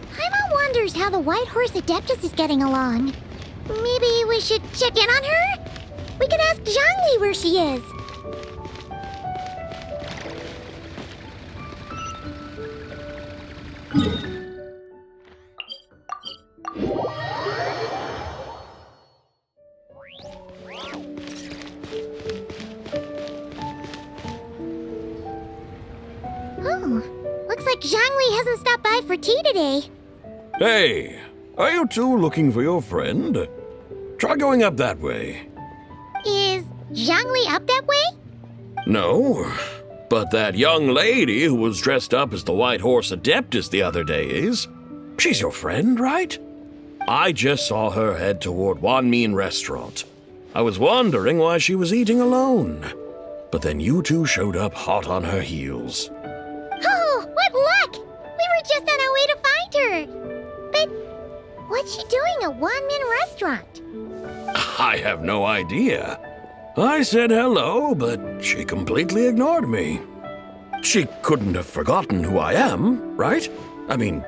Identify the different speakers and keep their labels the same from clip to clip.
Speaker 1: Paimon wonders how the White Horse Adeptus is getting along. Maybe we should check in on her? We could ask Zhangli where she is. Oh, looks like Zhangli hasn't stopped by for tea today.
Speaker 2: Hey, are you two looking for your friend? Try going up that way.
Speaker 1: Is Zhangli up that way?
Speaker 2: No, but that young lady who was dressed up as the White Horse Adeptus the other day is. She's your friend, right? I just saw her head toward Wanmin Restaurant. I was wondering why she was eating alone. But then you two showed up hot on her heels.
Speaker 1: Oh, what luck! We were just on our way to find her. But what's she doing at Wanmin Restaurant?
Speaker 2: I have no idea. I said hello, but she completely ignored me. She couldn't have forgotten who I am, right? I mean,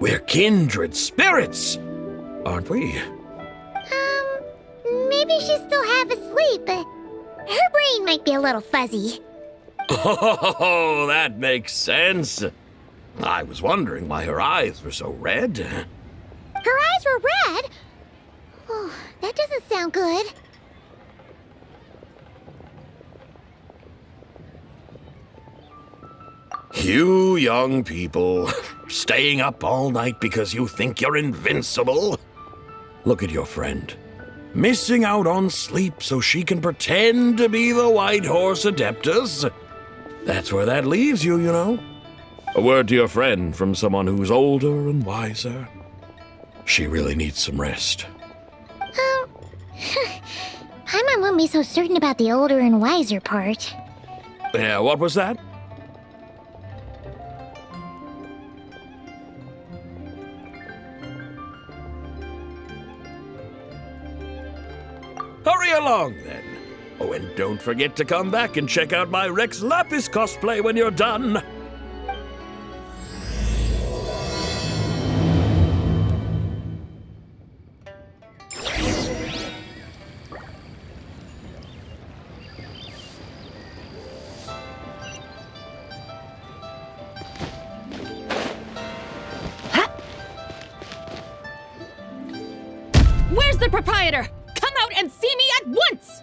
Speaker 2: we're kindred spirits, aren't we?
Speaker 1: Maybe she's still half asleep. Her brain might be a little fuzzy.
Speaker 2: Oh, that makes sense. I was wondering why her eyes were so red.
Speaker 1: Her eyes were red? Oh, that doesn't sound good.
Speaker 2: You young people, staying up all night because you think you're invincible. Look at your friend, missing out on sleep so she can pretend to be the White Horse Adeptus. That's where that leaves you, you know. A word to your friend from someone who's older and wiser. She really needs some rest.
Speaker 1: Paimon won't be so certain about the older and wiser part.
Speaker 2: Yeah, what was that? Hurry along, then. Oh, and don't forget to come back and check out my Rex Lapis cosplay when you're done.
Speaker 3: Where's the proprietor? Come out and see me at once!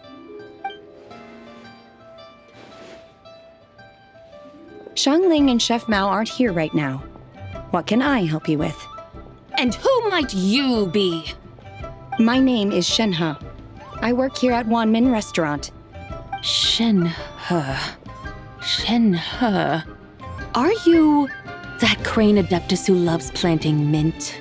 Speaker 4: Xiangling and Chef Mao aren't here right now. What can I help you with?
Speaker 3: And who might you be?
Speaker 4: My name is Shenhe. I work here at Wanmin Restaurant.
Speaker 3: Shenhe. Shenhe. Are you that crane adeptus who loves planting mint?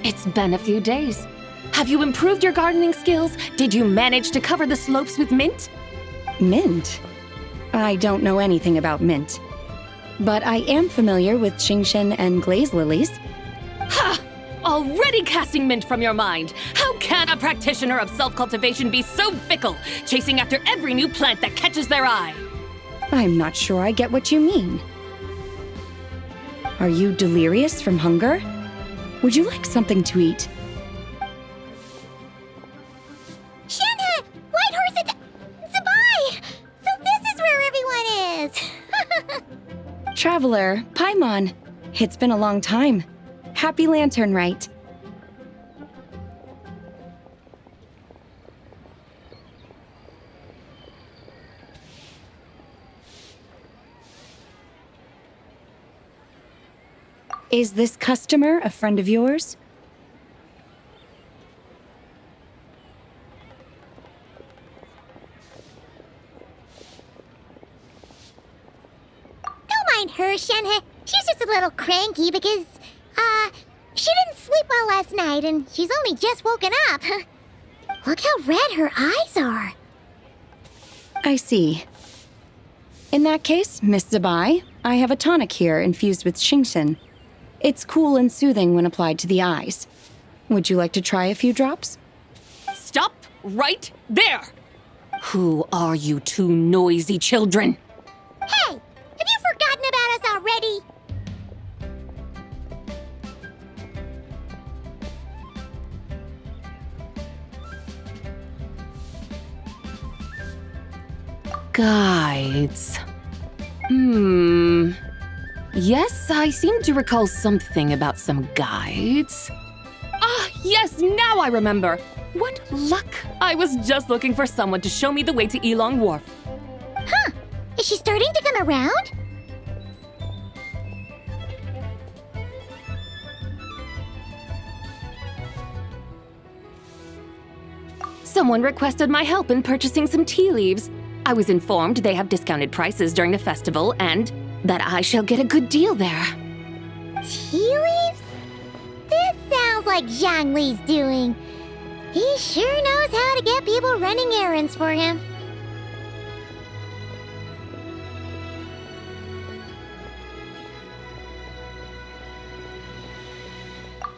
Speaker 3: It's been a few days. Have you improved your gardening skills? Did you manage to cover the slopes with mint?
Speaker 4: Mint? I don't know anything about mint. But I am familiar with Qingshen and glaze lilies.
Speaker 3: Ha! Already casting mint from your mind. How can a practitioner of self-cultivation be so fickle, chasing after every new plant that catches their eye?
Speaker 4: I'm not sure I get what you mean. Are you delirious from hunger? Would you like something to eat?
Speaker 1: Shenhe! White Horse Zabai! So this is where everyone is!
Speaker 4: Traveler, Paimon. It's been a long time. Happy Lanternlit. Is this customer a friend of yours?
Speaker 1: Don't mind her, Shenhe. She's just a little cranky because, she didn't sleep well last night and she's only just woken up. Look how red her eyes are.
Speaker 4: I see. In that case, Miss Zabai, I have a tonic here infused with Shingshin. It's cool and soothing when applied to the eyes. Would you like to try a few drops?
Speaker 3: Stop right there! Who are you two noisy children?
Speaker 1: Hey, have you forgotten about us already?
Speaker 3: Guides. Yes, I seem to recall something about some guides. Ah, yes, now I remember. What luck! I was just looking for someone to show me the way to Epilogue Wharf.
Speaker 1: Huh, is she starting to come around?
Speaker 3: Someone requested my help in purchasing some tea leaves. I was informed they have discounted prices during the festival and that I shall get a good deal there.
Speaker 1: Tea leaves? This sounds like Zhongli's doing. He sure knows how to get people running errands for him.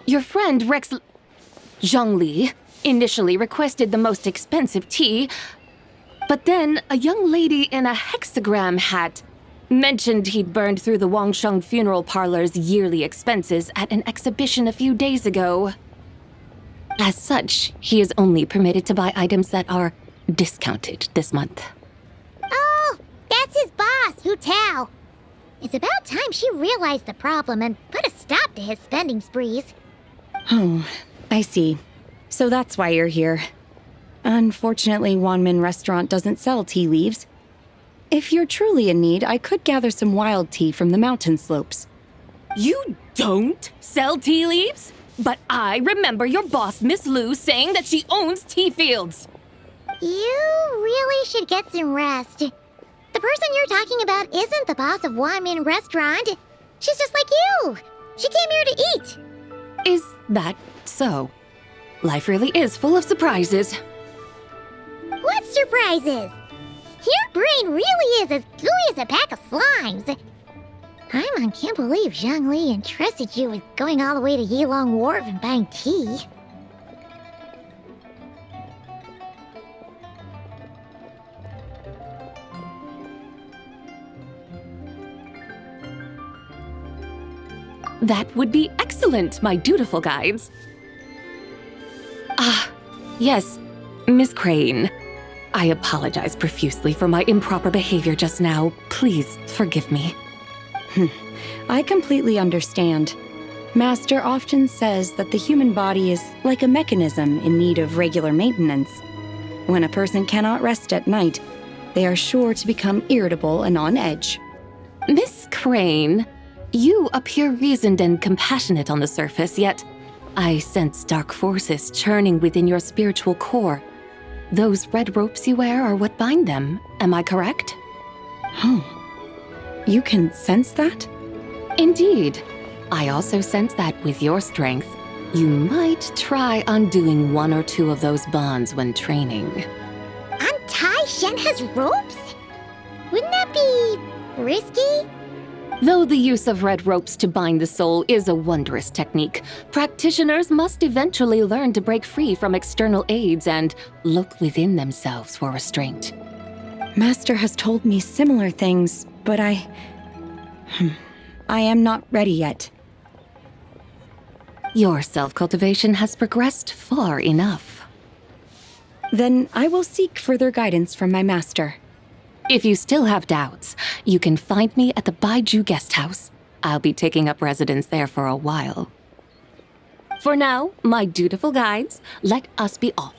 Speaker 3: Your friend Rex Zhongli initially requested the most expensive tea, but then a young lady in a hexagram hat mentioned he'd burned through the Wangsheng funeral parlor's yearly expenses at an exhibition a few days ago. As such, he is only permitted to buy items that are discounted this month.
Speaker 1: Oh, that's his boss, Hu Tao. It's about time she realized the problem and put a stop to his spending sprees.
Speaker 4: Oh, I see. So that's why you're here. Unfortunately, Wanmin Restaurant doesn't sell tea leaves. If you're truly in need, I could gather some wild tea from the mountain slopes.
Speaker 3: You don't sell tea leaves? But I remember your boss, Miss Lu, saying that she owns tea fields.
Speaker 1: You really should get some rest. The person you're talking about isn't the boss of Wanmin Restaurant. She's just like you. She came here to eat.
Speaker 3: Is that so? Life really is full of surprises.
Speaker 1: What surprises? Your brain really is as gooey as a pack of slimes. I can't believe Zhongli entrusted you with going all the way to Epilogue Wharf and buying tea.
Speaker 3: That would be excellent, my dutiful guides. Ah, yes, Miss Crane. I apologize profusely for my improper behavior just now. Please forgive me.
Speaker 4: I completely understand. Master often says that the human body is like a mechanism in need of regular maintenance. When a person cannot rest at night, they are sure to become irritable and on edge.
Speaker 3: Miss Crane, you appear reasoned and compassionate on the surface, yet I sense dark forces churning within your spiritual core. Those red ropes you wear are what bind them, am I correct?
Speaker 4: Oh, you can sense that?
Speaker 3: Indeed. I also sense that with your strength, you might try undoing one or two of those bonds when training.
Speaker 1: Untie Shenhe's ropes? Wouldn't that be risky?
Speaker 3: Though the use of red ropes to bind the soul is a wondrous technique, practitioners must eventually learn to break free from external aids and look within themselves for restraint.
Speaker 4: Master has told me similar things, but I am not ready yet.
Speaker 3: Your self-cultivation has progressed far enough.
Speaker 4: Then I will seek further guidance from my master.
Speaker 3: If you still have doubts, you can find me at the Baiju Guest House. I'll be taking up residence there for a while. For now, my dutiful guides, let us be off.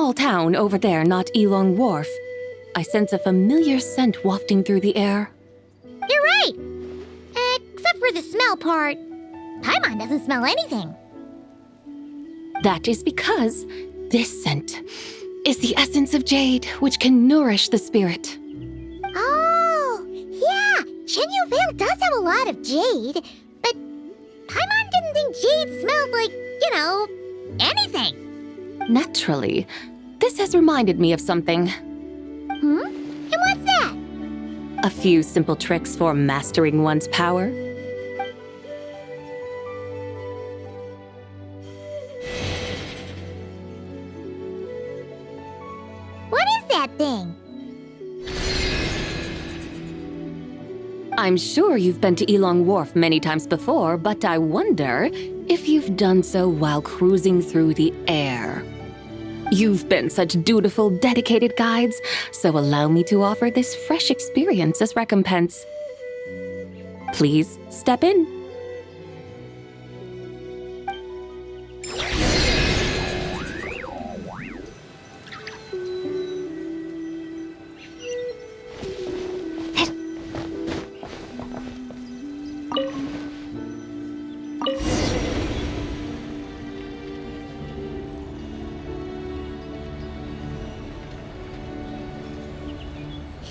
Speaker 3: small town over there not Elong Wharf. I sense a familiar scent wafting through the air.
Speaker 1: You're right! Except for the smell part. Paimon doesn't smell anything.
Speaker 3: That is because this scent is the essence of jade, which can nourish the spirit.
Speaker 1: Oh, yeah! Chenyu Vale does have a lot of jade, but Paimon didn't think jade smelled like, anything.
Speaker 3: Naturally, this has reminded me of something.
Speaker 1: And what's that?
Speaker 3: A few simple tricks for mastering one's power.
Speaker 1: What is that thing?
Speaker 3: I'm sure you've been to Elong Wharf many times before, but I wonder if you've done so while cruising through the air. You've been such dutiful, dedicated guides, so allow me to offer this fresh experience as recompense. Please step in.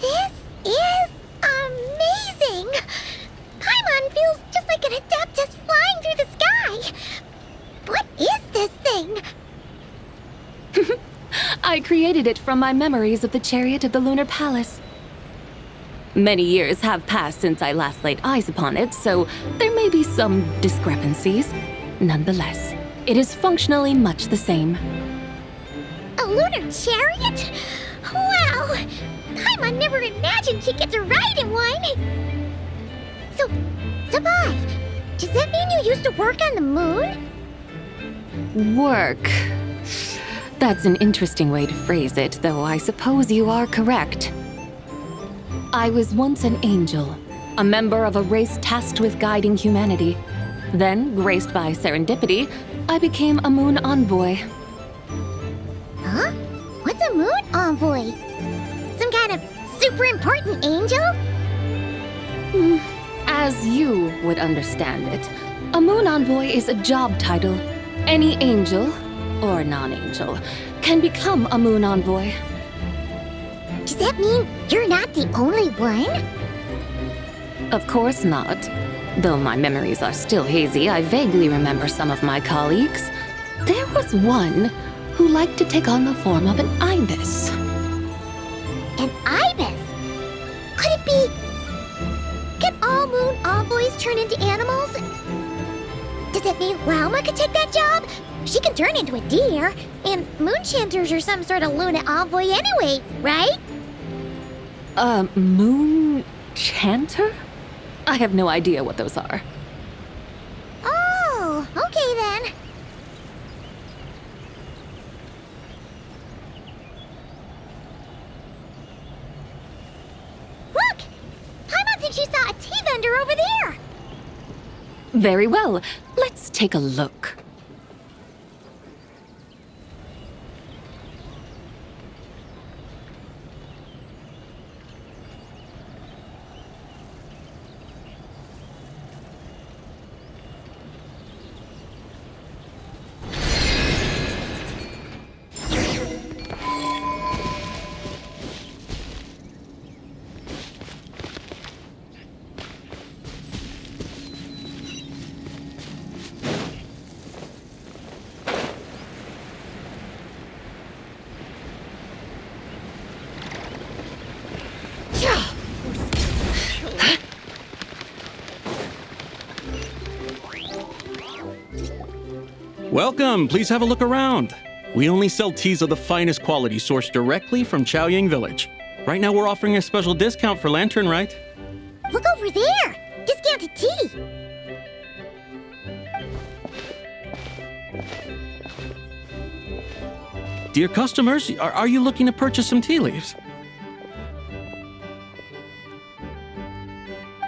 Speaker 1: This is amazing! Paimon feels just like an Adeptus flying through the sky. What is this thing?
Speaker 3: I created it from my memories of the chariot of the Lunar Palace. Many years have passed since I last laid eyes upon it, so there may be some discrepancies. Nonetheless, it is functionally much the same.
Speaker 1: A lunar chariot? Wow! Paimon never imagined she'd get to ride in one! So, Sabai, does that mean you used to work on the moon?
Speaker 3: Work. That's an interesting way to phrase it, though I suppose you are correct. I was once an angel, a member of a race tasked with guiding humanity. Then, graced by serendipity, I became a moon envoy.
Speaker 1: Huh? What's a moon envoy? Some kind of super important angel?
Speaker 3: As you would understand it, a moon envoy is a job title. Any angel, or non-angel, can become a moon envoy.
Speaker 1: Does that mean you're not the only one?
Speaker 3: Of course not. Though my memories are still hazy, I vaguely remember some of my colleagues. There was one who liked to take on the form of an ibis.
Speaker 1: An ibis? Could it be... Can all moon envoys turn into animals? Does that mean Lauma could take that job? She can turn into a deer, and moon chanters are some sort of Luna envoy anyway, right?
Speaker 3: Moon chanter? I have no idea what those are.
Speaker 1: Oh, okay then. Look! Paimon thinks she saw a tea vendor over there!
Speaker 3: Very well, let's take a look.
Speaker 5: Welcome, please have a look around. We only sell teas of the finest quality sourced directly from Chaoying Village. Right now we're offering a special discount for Lanternlit.
Speaker 1: Look over there! Discounted tea!
Speaker 5: Dear customers, are you looking to purchase some tea leaves?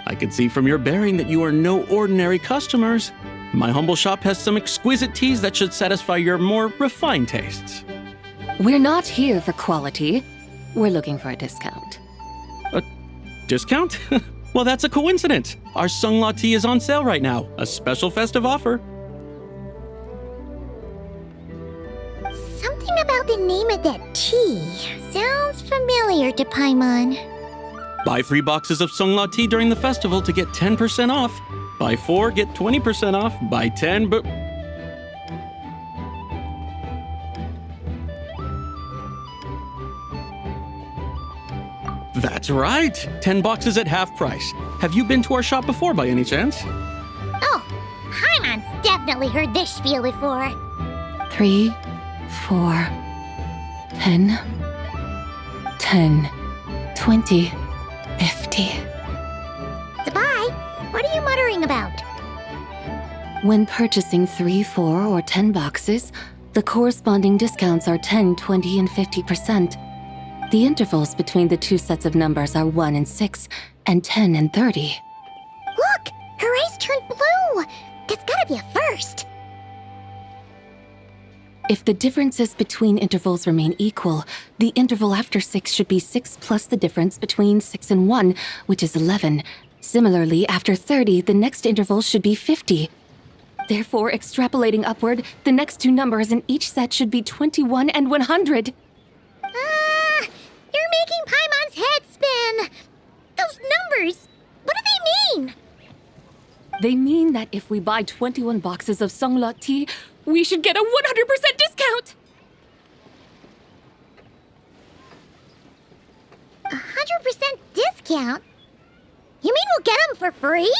Speaker 5: I can see from your bearing that you are no ordinary customers. My humble shop has some exquisite teas that should satisfy your more refined tastes.
Speaker 3: We're not here for quality. We're looking for a discount.
Speaker 5: A discount? Well, that's a coincidence. Our Sunglaw tea is on sale right now. A special festive offer.
Speaker 1: Something about the name of that tea sounds familiar to Paimon.
Speaker 5: Buy 3 boxes of Sunglaw tea during the festival to get 10% off. Buy 4, get 20% off. Buy 10, but... That's right! 10 boxes at half price. Have you been to our shop before by any chance?
Speaker 1: Oh, Paimon's definitely heard this spiel before.
Speaker 3: 3, 4, 10, 10, 20, 50.
Speaker 1: Sabai, what are you muttering about?
Speaker 3: When purchasing 3, 4, or 10 boxes, the corresponding discounts are 10, 20, and 50%. The intervals between the 2 sets of numbers are 1 and 6, and 10 and 30.
Speaker 1: Look, her eyes turned blue. That's gotta be a first.
Speaker 3: If the differences between intervals remain equal, the interval after 6 should be 6 plus the difference between 6 and 1, which is 11. Similarly, after 30, the next interval should be 50. Therefore, extrapolating upward, the next 2 numbers in each set should be 21 and 100.
Speaker 1: You're making Paimon's head spin. Those numbers, what do they mean?
Speaker 3: They mean that if we buy 21 boxes of Sunglaw tea, we should get a 100% discount!
Speaker 1: 100% discount? You mean we'll get them for free?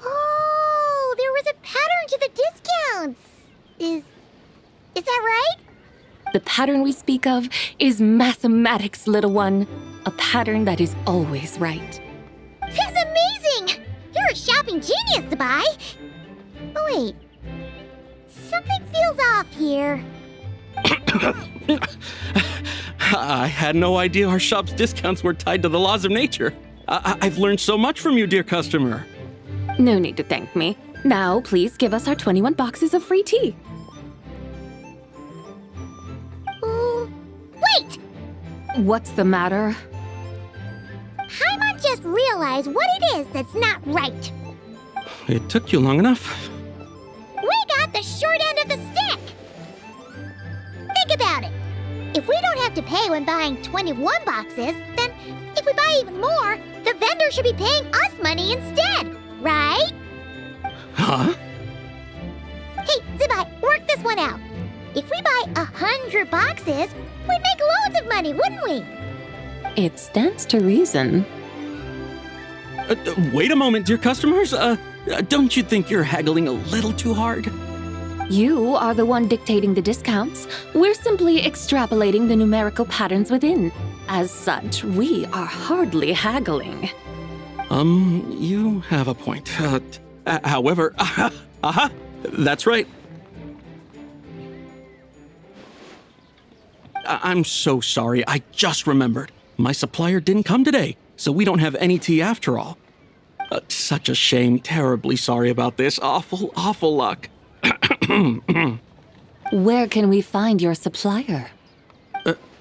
Speaker 1: Oh, there was a pattern to the discounts. Is that right?
Speaker 3: The pattern we speak of is mathematics, little one. A pattern that is always right.
Speaker 1: That's amazing! You're a shopping genius, Sabai. Oh, wait. Something feels off here.
Speaker 5: I had no idea our shop's discounts were tied to the laws of nature. I've learned so much from you, dear customer.
Speaker 3: No need to thank me. Now, please give us our 21 boxes of free tea.
Speaker 1: Wait!
Speaker 3: What's the matter?
Speaker 1: Paimon just realized what it is that's not right.
Speaker 5: It took you long enough.
Speaker 1: We got the short end of the stick! Think about it. If we don't have to pay when buying 21 boxes, then if we buy even more, the vendor should be paying us money instead, right?
Speaker 5: Huh?
Speaker 1: Hey, Zibai, work this one out. If we buy 100 boxes, we'd make loads of money, wouldn't we?
Speaker 3: It stands to reason.
Speaker 5: Wait a moment, dear customers. Don't you think you're haggling a little too hard?
Speaker 3: You are the one dictating the discounts. We're simply extrapolating the numerical patterns within. As such, we are hardly haggling.
Speaker 5: You have a point. However, that's right. I'm so sorry. I just remembered. My supplier didn't come today, so we don't have any tea after all. Such a shame. Terribly sorry about this. Awful luck.
Speaker 3: Where can we find your supplier?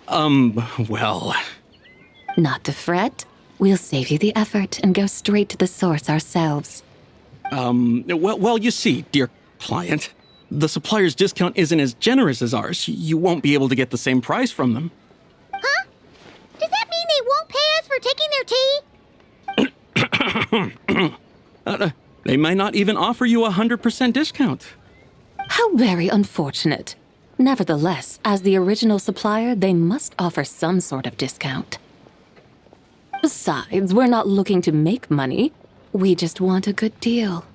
Speaker 5: Well...
Speaker 3: Not to fret. We'll save you the effort and go straight to the source ourselves.
Speaker 5: Well, you see, dear client, the supplier's discount isn't as generous as ours. You won't be able to get the same price from them.
Speaker 1: Huh? Does that mean they won't pay us for taking their tea?
Speaker 5: They might not even offer you a 100% discount.
Speaker 3: How very unfortunate. Nevertheless, as the original supplier, they must offer some sort of discount. Besides, we're not looking to make money. We just want a good deal.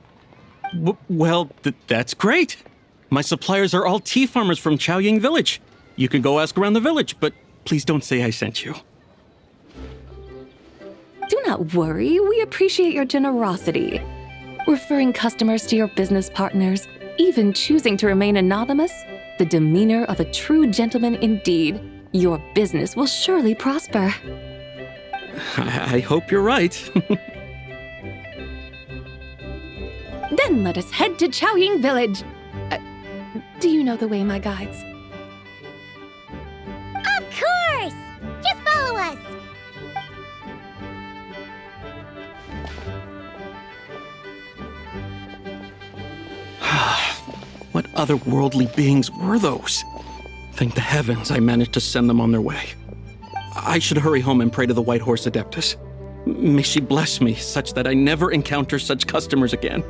Speaker 5: Well, that's great. My suppliers are all tea farmers from Chaoying Village. You can go ask around the village, but please don't say I sent you.
Speaker 3: Do not worry, we appreciate your generosity. Referring customers to your business partners, even choosing to remain anonymous, The demeanor of a true gentleman indeed. Your business will surely prosper.
Speaker 5: I hope you're right.
Speaker 3: Then let us head to Chaoying Village. Do you know the way, my guides?
Speaker 1: Of course! Just follow us!
Speaker 5: What otherworldly beings were those? Thank the heavens I managed to send them on their way. I should hurry home and pray to the White Horse Adeptus. May she bless me such that I never encounter such customers again.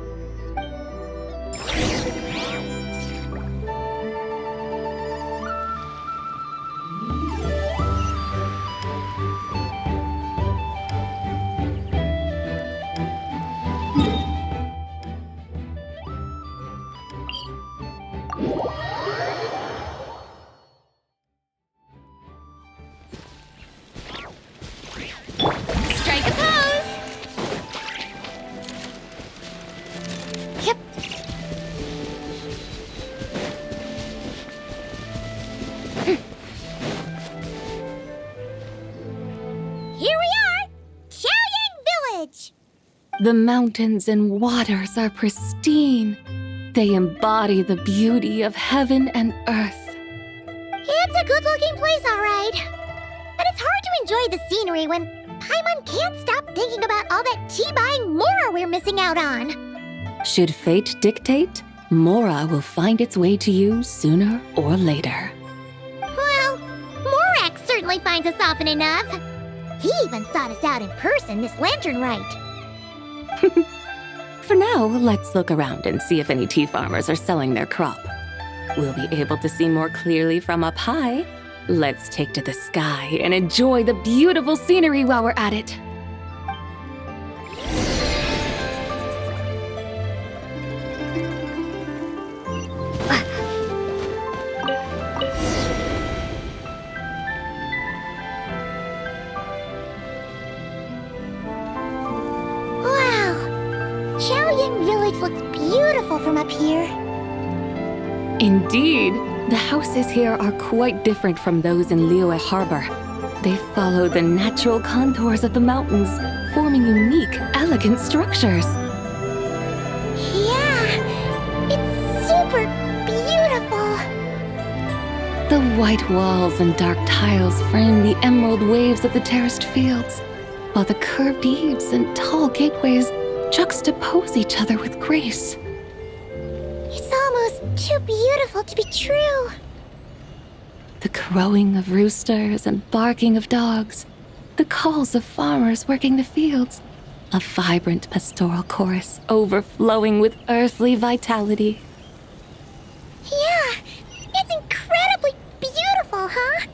Speaker 1: Strike a pose! Yep. Here we are! Chaoying Village!
Speaker 3: The mountains and waters are pristine. They embody the beauty of heaven and earth.
Speaker 1: It's a good-looking place, all right. But it's hard to enjoy the scenery when Paimon can't stop thinking about all that tea-buying Mora we're missing out on.
Speaker 3: Should fate dictate, Mora will find its way to you sooner or later.
Speaker 1: Well, Morak certainly finds us often enough. He even sought us out in person this Lanternlit.
Speaker 3: For now, let's look around and see if any tea farmers are selling their crop. We'll be able to see more clearly from up high. Let's take to the sky and enjoy the beautiful scenery while we're at it.
Speaker 1: Wow! Chaoying Village looks beautiful from up here.
Speaker 3: Indeed, the houses here are quite different from those in Liyue Harbor. They follow the natural contours of the mountains, forming unique, elegant structures.
Speaker 1: Yeah, it's super beautiful.
Speaker 3: The white walls and dark tiles frame the emerald waves of the terraced fields, while the curved eaves and tall gateways juxtapose each other with grace.
Speaker 1: It's almost too beautiful to be true.
Speaker 3: The crowing of roosters and barking of dogs, the calls of farmers working the fields, a vibrant pastoral chorus overflowing with earthly vitality.
Speaker 1: Yeah, it's incredibly beautiful, huh?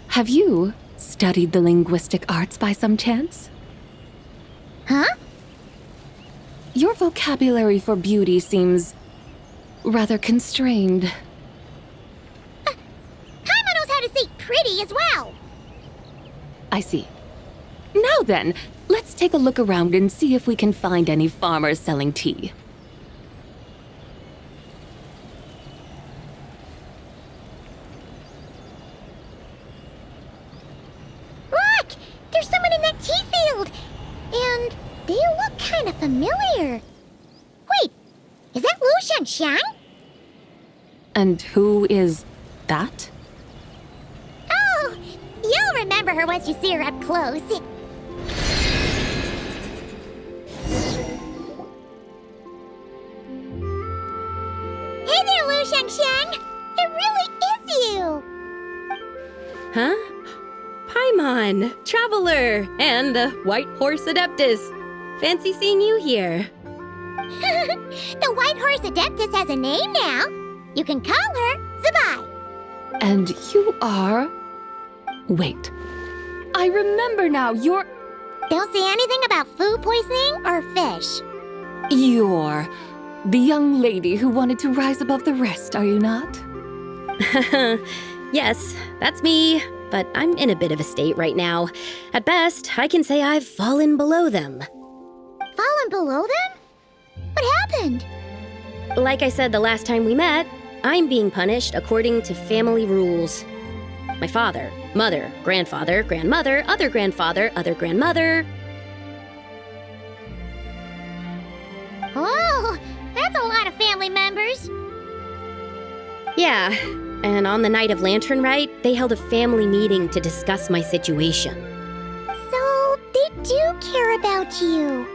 Speaker 3: Have you studied the linguistic arts by some chance?
Speaker 1: Huh?
Speaker 3: Your vocabulary for beauty seems rather constrained.
Speaker 1: Paimon knows how to say pretty as well.
Speaker 3: I see. Now then, let's take a look around and see if we can find any farmers selling tea.
Speaker 1: Look! There's someone in that tea field! And they look kind of familiar. Wait, is that Lu Xiangxiang?
Speaker 3: And who is that?
Speaker 1: Oh, you'll remember her once you see her up close. Hey there, Lu Xiangxiang! It really is you!
Speaker 6: Huh? Paimon, Traveler, and the White Horse Adeptus. Fancy seeing you here.
Speaker 1: The White Horse Adeptus has a name now. You can call her Zabai.
Speaker 3: And you are... Wait. I remember now, you're
Speaker 1: Don't say anything about food poisoning or fish.
Speaker 3: the young lady who wanted to rise above the rest, are you not?
Speaker 6: Yes, that's me, but I'm in a bit of a state right now. At best, I can say I've fallen below them.
Speaker 1: Fallen below them? What happened?
Speaker 6: Like I said the last time we met, I'm being punished according to family rules. My father, mother, grandfather, grandmother, other grandfather, other grandmother.
Speaker 1: Oh, that's a lot of family members.
Speaker 6: Yeah, and on the night of Lanternlit, they held a family meeting to discuss my situation.
Speaker 1: So, they do care about you.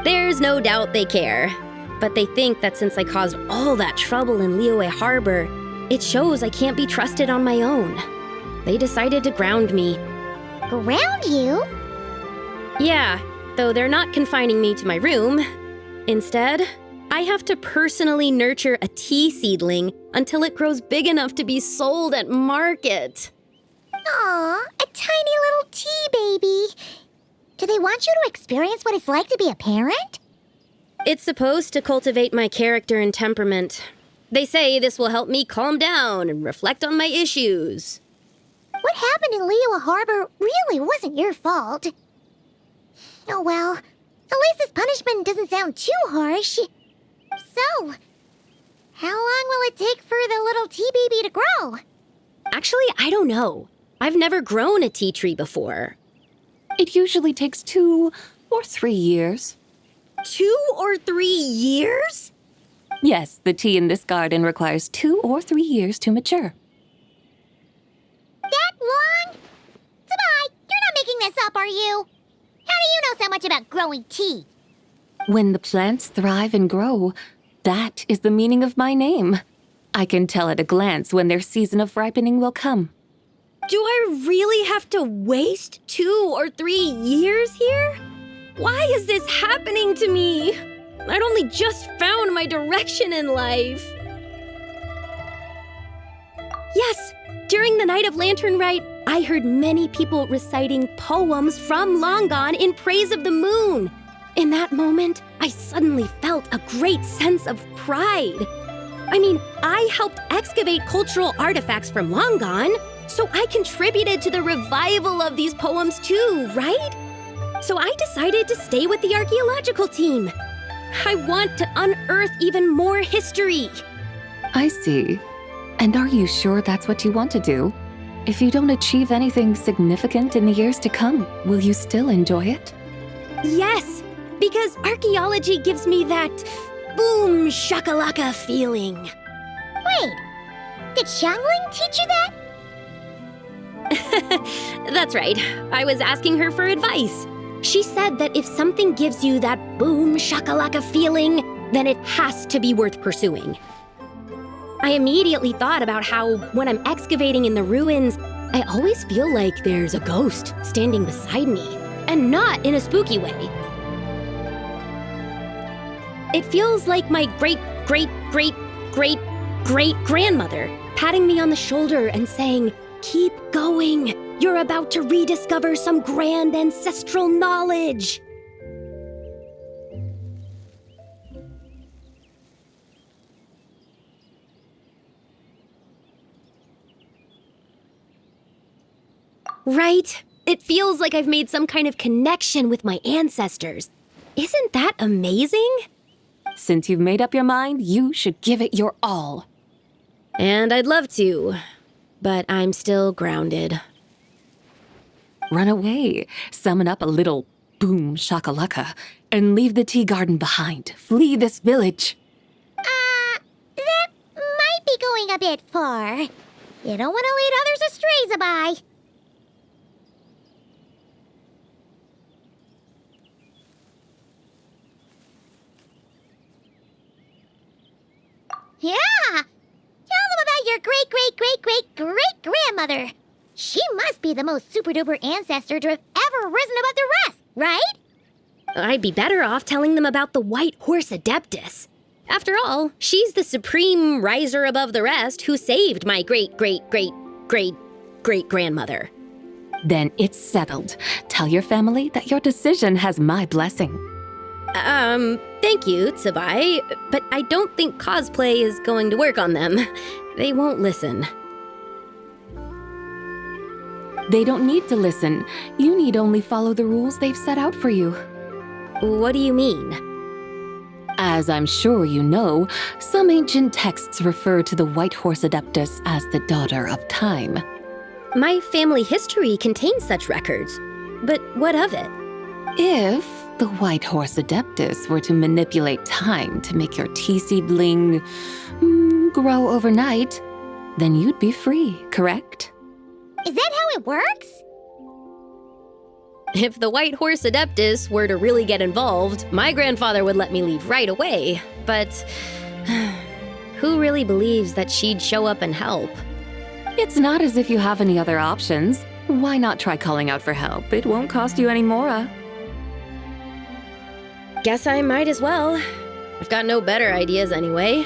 Speaker 6: There's no doubt they care. But they think that since I caused all that trouble in Liyue Harbor, it shows I can't be trusted on my own. They decided to ground me.
Speaker 1: Ground you?
Speaker 6: Yeah, though they're not confining me to my room. Instead, I have to personally nurture a tea seedling until it grows big enough to be sold at market.
Speaker 1: Aw, a tiny little tea baby. Do they want you to experience what it's like to be a parent?
Speaker 6: It's supposed to cultivate my character and temperament. They say this will help me calm down and reflect on my issues.
Speaker 1: What happened in Liyue Harbor really wasn't your fault. Oh well, at least this punishment doesn't sound too harsh. So, how long will it take for the little tea baby to grow?
Speaker 6: Actually, I don't know. I've never grown a tea tree before.
Speaker 3: It usually takes 2 or 3 years.
Speaker 6: 2 or 3 years?
Speaker 3: Yes, the tea in this garden requires 2 or 3 years to mature.
Speaker 1: That long? Sabai, you're not making this up, are you? How do you know so much about growing tea?
Speaker 3: When the plants thrive and grow, that is the meaning of my name. I can tell at a glance when their season of ripening will come.
Speaker 6: Do I really have to waste 2 or 3 years here? Why is this happening to me? I'd only just found my direction in life. Yes, during the night of Lanternlit, I heard many people reciting poems from Long Gone in praise of the moon. In that moment, I suddenly felt a great sense of pride. I mean, I helped excavate cultural artifacts from Long Gone, so I contributed to the revival of these poems too, right? So I decided to stay with the archaeological team. I want to unearth even more history.
Speaker 3: I see. And are you sure that's what you want to do? If you don't achieve anything significant in the years to come, will you still enjoy it?
Speaker 6: Yes, because archaeology gives me that boom shakalaka feeling.
Speaker 1: Wait, did Xiangling teach you that?
Speaker 6: That's right. I was asking her for advice. She said that if something gives you that boom shakalaka feeling, then it has to be worth pursuing. I immediately thought about how when I'm excavating in the ruins, I always feel like there's a ghost standing beside me, and not in a spooky way. It feels like my great-great-great-great-great-grandmother patting me on the shoulder and saying, "Keep going. You're about to rediscover some grand ancestral knowledge." Right? It feels like I've made some kind of connection with my ancestors. Isn't that amazing?
Speaker 3: Since you've made up your mind, you should give it your all.
Speaker 6: And I'd love to, but I'm still grounded.
Speaker 3: Run away, summon up a little boom shakalaka, and leave the tea garden behind. Flee this village.
Speaker 1: That might be going a bit far. You don't want to lead others astray, Zabai. Yeah! Tell them about your great-great-great-great-great-grandmother. She must be the most super-duper ancestor to have ever risen above the rest, right?
Speaker 6: I'd be better off telling them about the White Horse Adeptus. After all, she's the supreme riser above the rest who saved my great-great-great-great-great-grandmother.
Speaker 3: Then it's settled. Tell your family that your decision has my blessing.
Speaker 6: Thank you, Tsubai, but I don't think cosplay is going to work on them. They won't listen.
Speaker 3: They don't need to listen. You need only follow the rules they've set out for you.
Speaker 6: What do you mean?
Speaker 3: As As I'm sure you know, some ancient texts refer to the White Horse Adeptus as the Daughter of Time.
Speaker 6: My family history contains such records. But what of it?
Speaker 3: If the White Horse Adeptus were to manipulate time to make your tea seedling grow overnight, then you'd be free, correct?
Speaker 1: Is that how it works?
Speaker 6: If the White Horse Adeptus were to really get involved, my grandfather would let me leave right away. But who really believes that she'd show up and help?
Speaker 3: It's not as if you have any other options. Why not try calling out for help? It won't cost you any more.
Speaker 6: Guess I might as well. I've got no better ideas anyway.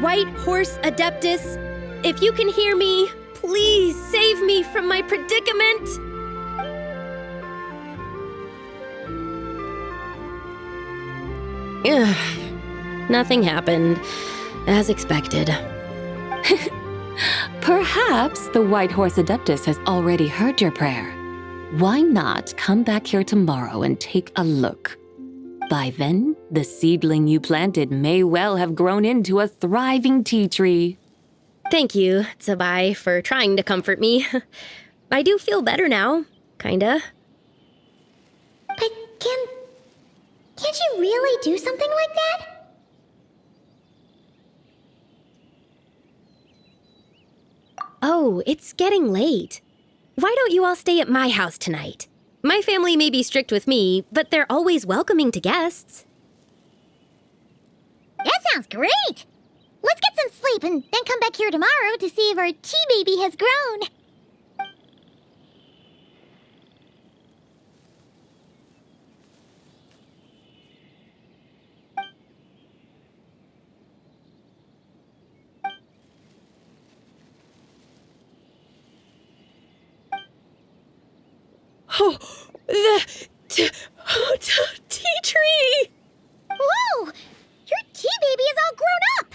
Speaker 6: White Horse Adeptus, if you can hear me, please save me from my predicament. Ugh. Nothing happened, as expected.
Speaker 3: Perhaps the White Horse Adeptus has already heard your prayer. Why not come back here tomorrow and take a look? By then, the seedling you planted may well have grown into a thriving tea tree.
Speaker 6: Thank you, Tsabai, for trying to comfort me. I do feel better now, kinda.
Speaker 1: But can't you really do something like that?
Speaker 6: Oh, it's getting late. Why don't you all stay at my house tonight? My family may be strict with me, but they're always welcoming to guests.
Speaker 1: That sounds great! Let's get some sleep and then come back here tomorrow to see if our tea baby has grown.
Speaker 6: Oh, the tea tree!
Speaker 1: Whoa! Your tea baby is all grown up!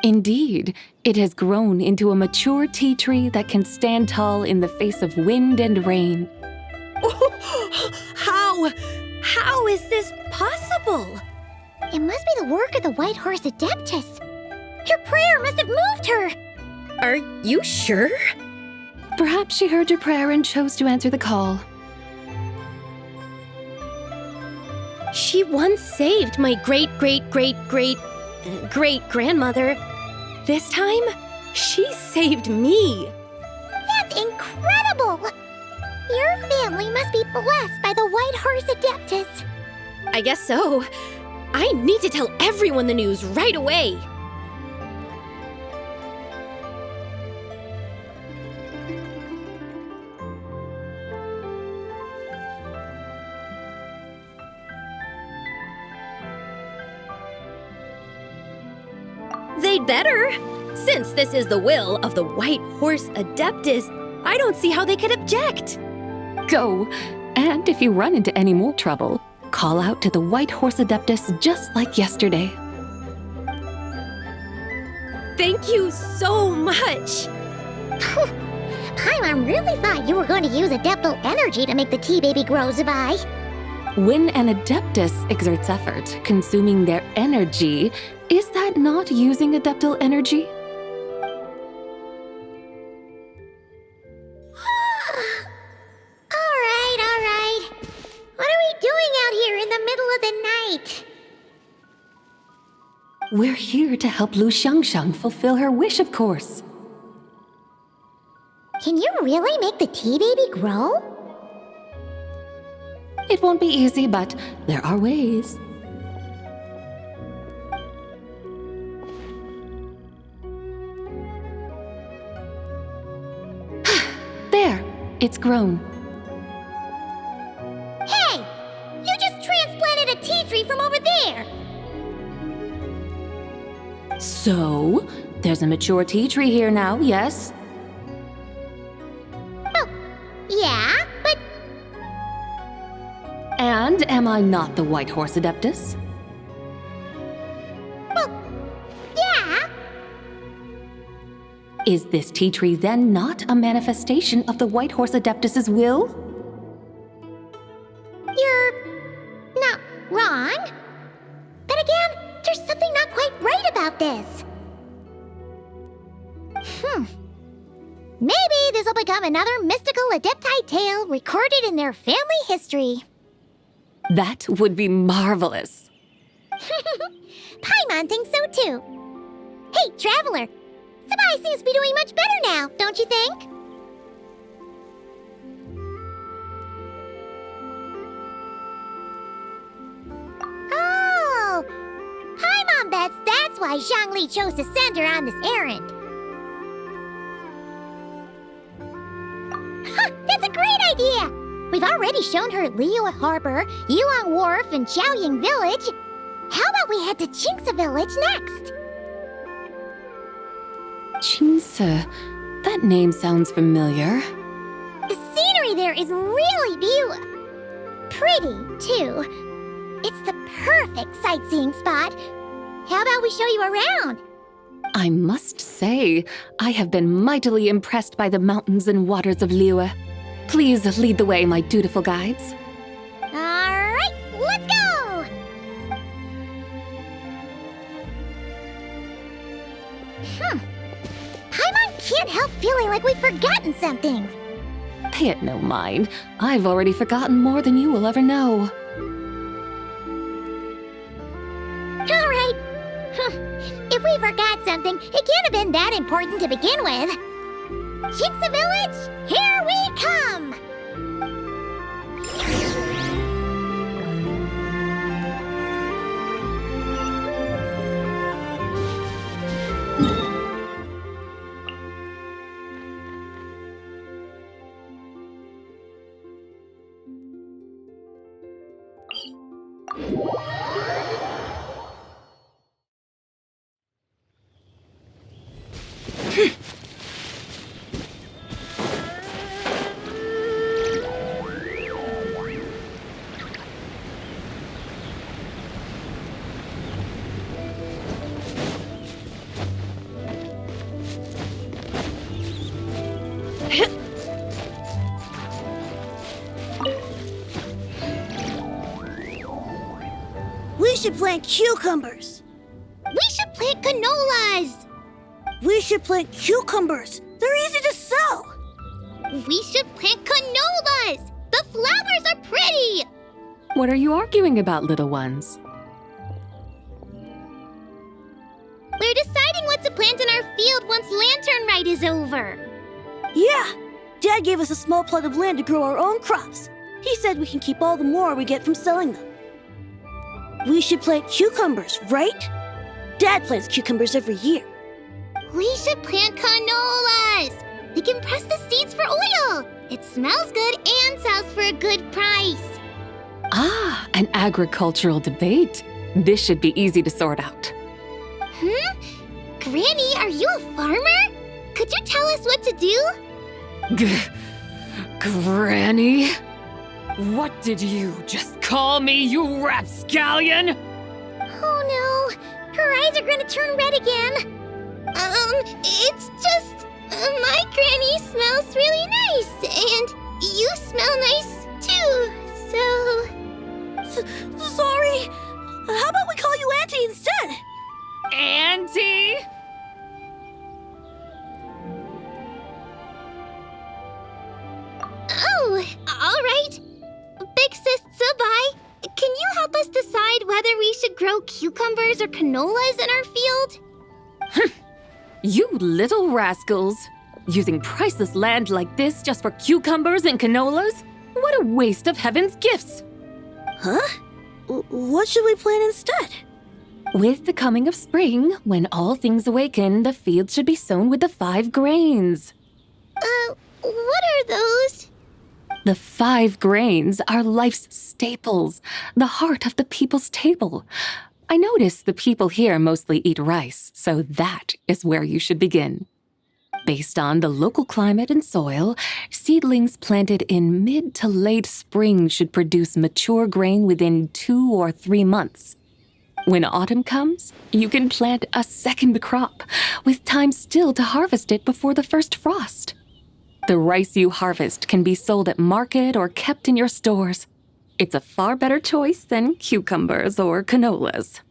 Speaker 3: Indeed, it has grown into a mature tea tree that can stand tall in the face of wind and rain.
Speaker 6: How is this possible?
Speaker 1: It must be the work of the White Horse Adeptus. Your prayer must have moved her!
Speaker 6: Are you sure?
Speaker 3: Perhaps she heard your prayer and chose to answer the call.
Speaker 6: She once saved my great-great-great-great-great-grandmother. This time, she saved me.
Speaker 1: That's incredible! Your family must be blessed by the White Horse Adeptus.
Speaker 6: I guess so. I need to tell everyone the news right away. They'd better. Since this is the will of the White Horse Adeptus, I don't see how they could object.
Speaker 3: Go! And if you run into any more trouble, call out to the White Horse Adeptus just like yesterday.
Speaker 6: Thank you so much.
Speaker 1: Paimon really thought you were going to use Adeptal energy to make the tea baby grow, Zabai.
Speaker 3: When an Adeptus exerts effort, consuming their energy, is that not using Adeptal energy?
Speaker 1: All right. What are we doing out here in the middle of the night?
Speaker 3: We're here to help Lu Xiangxiang fulfill her wish, of course.
Speaker 1: Can you really make the tea baby grow?
Speaker 3: It won't be easy, but there are ways. There, it's grown.
Speaker 1: Hey! You just transplanted a tea tree from over there!
Speaker 3: So, there's a mature tea tree here now, yes?
Speaker 1: Oh, yeah, but
Speaker 3: And am I not the White Horse Adeptus?
Speaker 1: yeah!
Speaker 3: Is this tea tree then not a manifestation of the White Horse Adeptus's will?
Speaker 1: You're not wrong. Maybe this will become another mystical Adepti tale recorded in their family history.
Speaker 3: That would be marvelous.
Speaker 1: Paimon thinks so too. Hey, Traveler! Sabai seems to be doing much better now, don't you think? Oh! Paimon bets that's why Zhongli chose to send her on this errand. That's a great idea! We've already shown her Liyue Harbor, Yilong Wharf, and Xiaoying Village. How about we head to Qingce Village next?
Speaker 3: Qingce. That name sounds familiar.
Speaker 1: The scenery there is really pretty, too. It's the perfect sightseeing spot. How about we show you around?
Speaker 3: I must say, I have been mightily impressed by the mountains and waters of Liyue. Please lead the way, my dutiful guides.
Speaker 1: All right, let's go! Paimon can't help feeling like we've forgotten something.
Speaker 3: Pay it no mind. I've already forgotten more than you will ever know.
Speaker 1: All right. If we forgot something, it can't have been that important to begin with. Qingce Village, here we come!
Speaker 7: We should plant cucumbers.
Speaker 1: We should plant canolas!
Speaker 7: We should plant cucumbers. They're easy to sell.
Speaker 1: We should plant canolas! The flowers are pretty!
Speaker 3: What are you arguing about, little ones?
Speaker 1: We're deciding what to plant in our field once Lanternlit is over.
Speaker 7: Yeah, Dad gave us a small plot of land to grow our own crops. He said we can keep all the more we get from selling them. We should plant cucumbers, right? Dad plants cucumbers every year.
Speaker 1: We should plant canolas! We can press the seeds for oil! It smells good and sells for a good price.
Speaker 3: Ah, an agricultural debate. This should be easy to sort out.
Speaker 1: Granny, are you a farmer? Could you tell us what to do?
Speaker 3: Granny? What did you just call me, you rapscallion?
Speaker 1: Oh no, her eyes are gonna turn red again. It's just, my granny smells really nice, and you smell nice too, so...
Speaker 7: Sorry. How about we call you Auntie instead?
Speaker 3: Auntie?
Speaker 1: Oh, all right. Big Sis Sabai, can you help us decide whether we should grow cucumbers or canolas in our field?
Speaker 3: You little rascals! Using priceless land like this just for cucumbers and canolas? What a waste of heaven's gifts!
Speaker 7: Huh? What should we plant instead?
Speaker 3: With the coming of spring, when all things awaken, the fields should be sown with the 5 grains.
Speaker 1: What are those?
Speaker 3: The 5 grains are life's staples, the heart of the people's table. I notice the people here mostly eat rice, so that is where you should begin. Based on the local climate and soil, seedlings planted in mid to late spring should produce mature grain within 2 or 3 months. When autumn comes, you can plant a second crop, with time still to harvest it before the first frost. The rice you harvest can be sold at market or kept in your stores. It's a far better choice than cucumbers or canolas.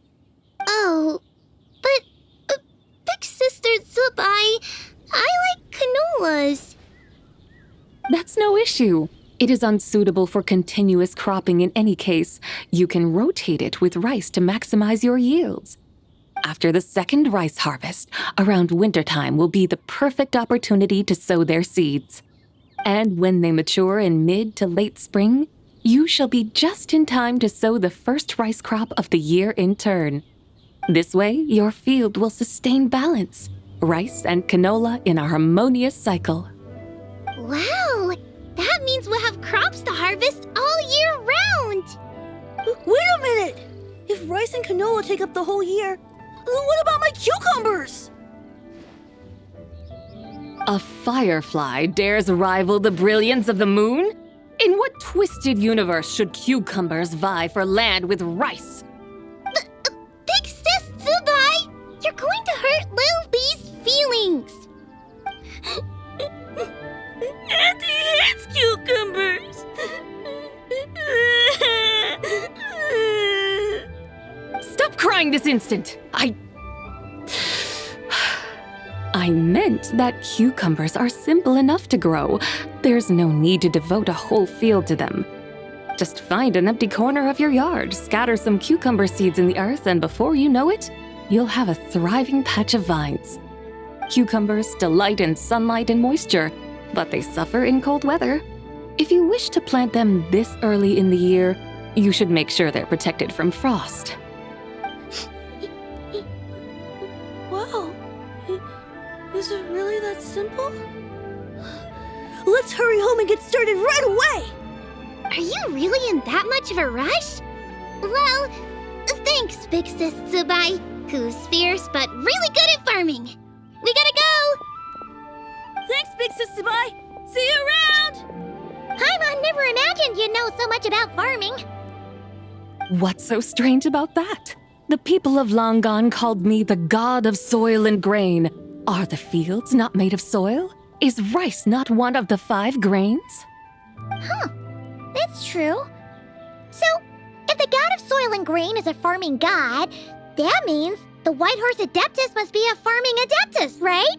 Speaker 1: Oh, but Big Sister Sabai,
Speaker 3: That's no issue. It is unsuitable for continuous cropping in any case. You can rotate it with rice to maximize your yields. After the second rice harvest, around wintertime will be the perfect opportunity to sow their seeds. And when they mature in mid to late spring, you shall be just in time to sow the first rice crop of the year in turn. This way, your field will sustain balance, rice and canola in a harmonious cycle.
Speaker 6: Wow! That means we'll have crops to harvest all year round!
Speaker 7: Wait a minute! If rice and canola take up the whole year, what about my cucumbers?
Speaker 3: A firefly dares rival the brilliance of the moon? In what twisted universe should cucumbers vie for land with rice?
Speaker 6: Big Sis Zubai! You're going to hurt Lil Bee's feelings! Auntie hates cucumbers!
Speaker 3: Stop crying this instant! I meant that cucumbers are simple enough to grow. There's no need to devote a whole field to them. Just find an empty corner of your yard, scatter some cucumber seeds in the earth, and before you know it, you'll have a thriving patch of vines. Cucumbers delight in sunlight and moisture, but they suffer in cold weather. If you wish to plant them this early in the year, you should make sure they're protected from frost.
Speaker 7: Wow. Is it really that simple? Let's hurry home and get started right away!
Speaker 6: Are you really in that much of a rush? Well, thanks, Big Sis Zubai, who's fierce but really good at farming. We gotta go!
Speaker 7: Thanks, Big Sis Zubai! See you around!
Speaker 1: Paimon never imagined you'd know so much about farming.
Speaker 3: What's so strange about that? The people of Longon called me the god of soil and grain. Are the fields not made of soil? Is rice not one of the 5 grains?
Speaker 1: Huh, that's true. So, if the god of soil and grain is a farming god, that means the White Horse Adeptus must be a farming adeptus, right?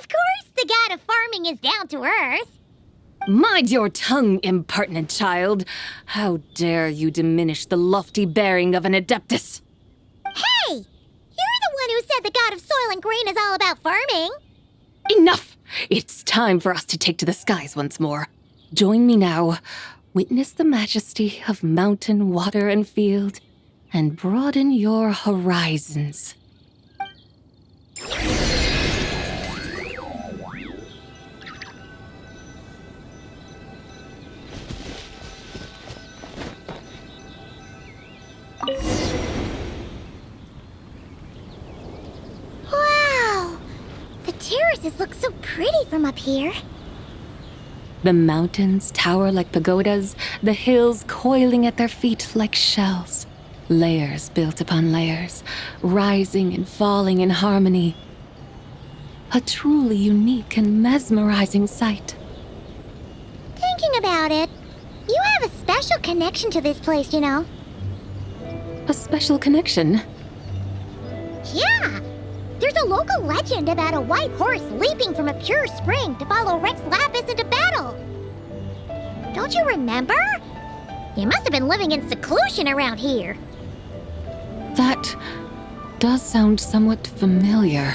Speaker 1: Of course, the god of farming is down to earth.
Speaker 3: Mind your tongue, impertinent child. How dare you diminish the lofty bearing of an adeptus?
Speaker 1: Hey! You're the one who said the god of soil and grain is all about farming.
Speaker 3: Enough! It's time for us to take to the skies once more. Join me now. Witness the majesty of mountain, water, and field, and broaden your horizons.
Speaker 1: Wow! The terraces look so pretty from up here.
Speaker 3: The mountains tower like pagodas, the hills coiling at their feet like shells. Layers built upon layers, rising and falling in harmony. A truly unique and mesmerizing sight.
Speaker 1: Thinking about it, you have a special connection to this place, you know.
Speaker 3: A special connection?
Speaker 1: Yeah! There's a local legend about a white horse leaping from a pure spring to follow Rex Lapis into battle. Don't you remember? You must have been living in seclusion around here.
Speaker 3: That does sound somewhat familiar.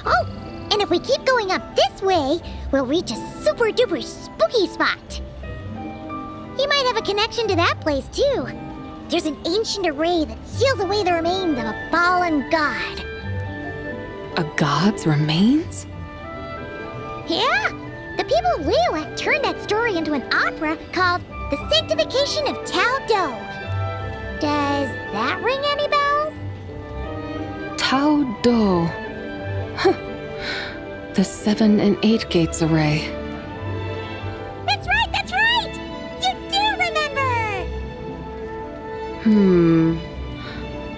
Speaker 1: Oh, and if we keep going up this way, we'll reach a super duper spooky spot. You might have a connection to that place too. There's an ancient array that seals away the remains of a fallen god.
Speaker 3: A god's remains?
Speaker 1: Yeah, the people of Liyue turned that story into an opera called The Sanctification of Tao Do. Does that ring any bells?
Speaker 3: Tao Do. Huh. The 7 and 8 gates array.
Speaker 1: That's right, that's right! You do remember!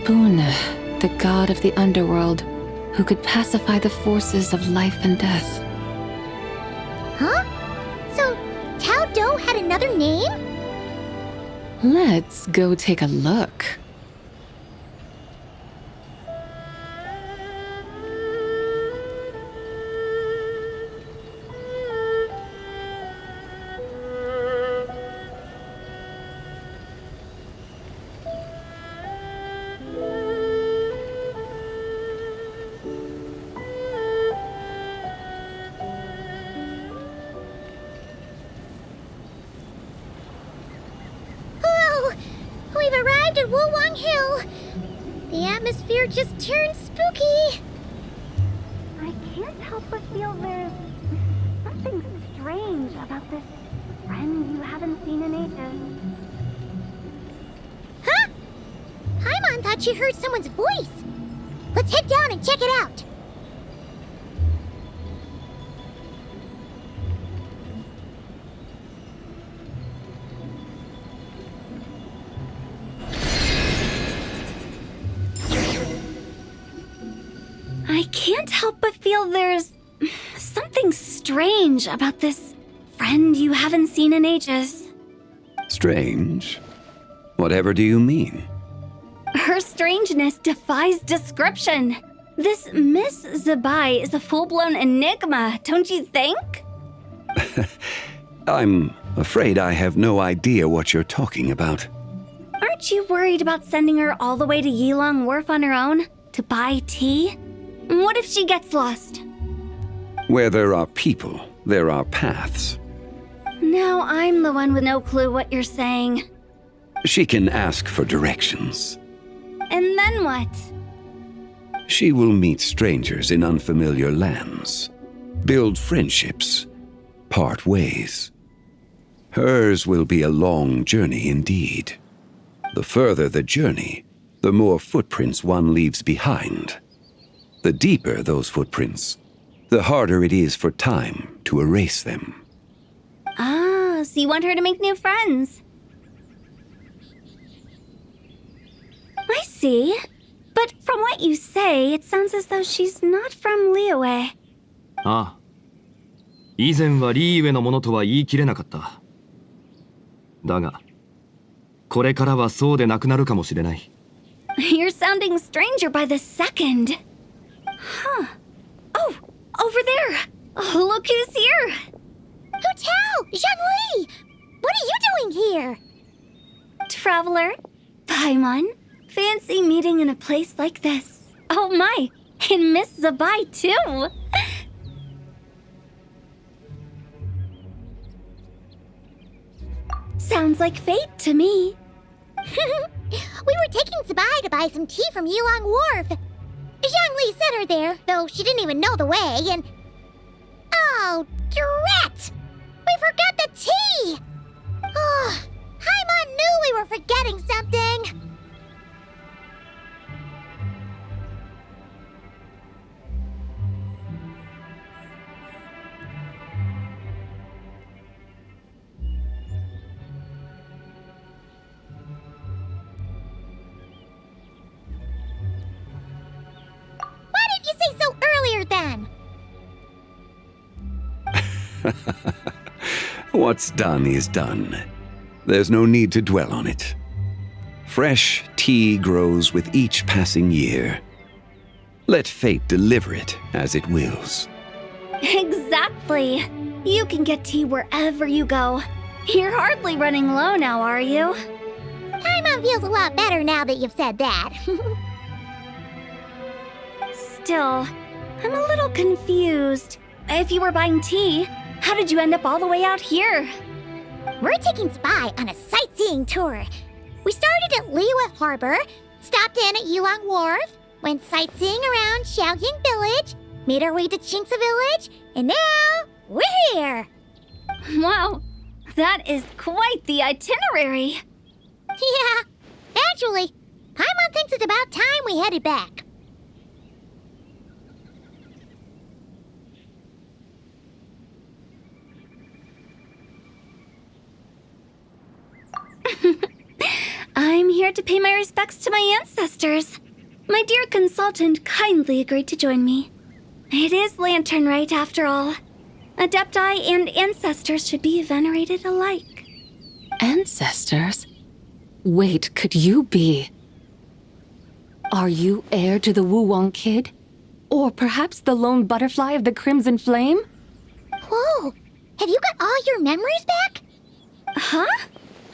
Speaker 3: Buna, the god of the underworld, who could pacify the forces of life and death.
Speaker 1: Huh? So, Tao Do had another name?
Speaker 3: Let's go take a look.
Speaker 1: Whoa! We've arrived at Wulwang Hill. The atmosphere just turned spooky.
Speaker 8: I can't help but feel there's something strange about this friend you haven't seen in ages.
Speaker 1: Huh? Paimon thought she heard someone's voice. Let's head down and check it out.
Speaker 8: I can't help but feel there's something strange about this friend you haven't seen in ages.
Speaker 9: Strange? Whatever do you mean?
Speaker 8: Her strangeness defies description. This Miss Zabai is a full-blown enigma, don't you think?
Speaker 9: I'm afraid I have no idea what you're talking about.
Speaker 8: Aren't you worried about sending her all the way to Yilong Wharf on her own to buy tea? What if she gets lost?
Speaker 9: Where there are people, there are paths.
Speaker 8: Now I'm the one with no clue what you're saying.
Speaker 9: She can ask for directions.
Speaker 8: And then what?
Speaker 9: She will meet strangers in unfamiliar lands, build friendships, part ways. Hers will be a long journey indeed. The further the journey, the more footprints one leaves behind. The deeper those footprints, the harder it is for time to erase them.
Speaker 8: Ah, so you want her to make new friends. I see. But from what you say, it sounds as though she's not from Liyue.
Speaker 10: ああ。以前はリーウェのものとは言い切れなかった。だが、これからはそうでなくなるかもしれない。
Speaker 8: You're sounding stranger by the second. Huh. Oh, over there. Oh, look who's here.
Speaker 1: Hu Tao! Zhongli! What are you doing here?
Speaker 8: Traveler, Paimon, fancy meeting in a place like this. Oh my, and Miss Zabai too. Sounds like fate to me.
Speaker 1: We were taking Zabai to buy some tea from Yilong Wharf. Zhongli sent her there, though she didn't even know the way, and... Oh, drat! We forgot the tea! Oh, Paimon knew we were forgetting something! Why didn't you say so earlier then?
Speaker 9: What's done is done. There's no need to dwell on it. Fresh tea grows with each passing year. Let fate deliver it as it wills.
Speaker 8: Exactly. You can get tea wherever you go. You're hardly running low now, are you?
Speaker 1: Paimon feels a lot better now that you've said that.
Speaker 8: Still, I'm a little confused. If you were buying tea, how did you end up all the way out here?
Speaker 1: We're taking Spy on a sightseeing tour. We started at Liyue Harbor, stopped in at Yilong Wharf, went sightseeing around Xiaoying Village, made our way to Qingce Village, and now we're here.
Speaker 8: Wow, that is quite the itinerary.
Speaker 1: Yeah, actually, Paimon thinks it's about time we headed back.
Speaker 8: I'm here to pay my respects to my ancestors. My dear consultant kindly agreed to join me. It is Lanternlit, after all. Adepti and ancestors should be venerated alike.
Speaker 3: Ancestors? Wait, could you be? Are you heir to the Woo-Wong Kid? Or perhaps the lone butterfly of the Crimson Flame?
Speaker 1: Whoa! Have you got all your memories back?
Speaker 8: Huh?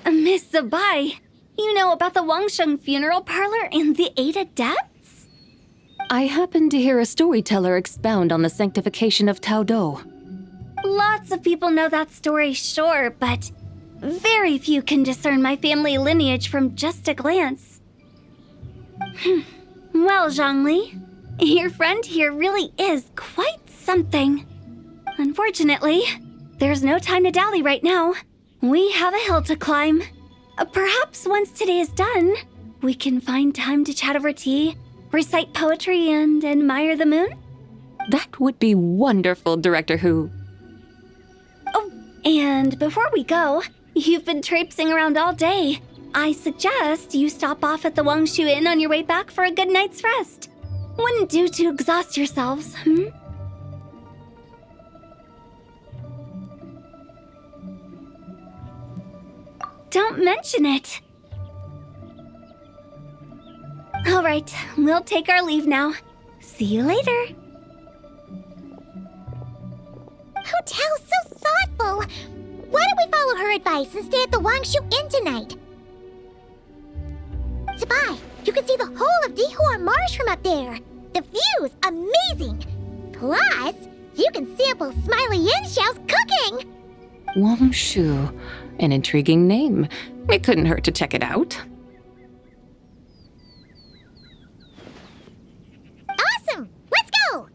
Speaker 8: Miss Zabai, you know about the Wangsheng funeral parlor and the 8 adepts?
Speaker 3: I happened to hear a storyteller expound on the sanctification of Tao Do.
Speaker 8: Lots of people know that story, sure, but very few can discern my family lineage from just a glance. Well, Zhongli, your friend here really is quite something. Unfortunately, there's no time to dally right now. We have a hill to climb. Perhaps once today is done, we can find time to chat over tea, recite poetry, and admire the moon?
Speaker 3: That would be wonderful, Director Hu.
Speaker 8: Oh, and before we go, you've been traipsing around all day. I suggest you stop off at the Wangshu Inn on your way back for a good night's rest. Wouldn't do to exhaust yourselves, Don't mention it. All right, we'll take our leave now. See you later.
Speaker 1: Hotel's so thoughtful. Why don't we follow her advice and stay at the Wangshu Inn tonight? Zabai, you can see the whole of Dihua Marsh from up there. The view's amazing. Plus, you can sample Smiley Yinshao's cooking.
Speaker 3: Wangshu, an intriguing name. It couldn't hurt to check it out.
Speaker 1: Awesome! Let's go!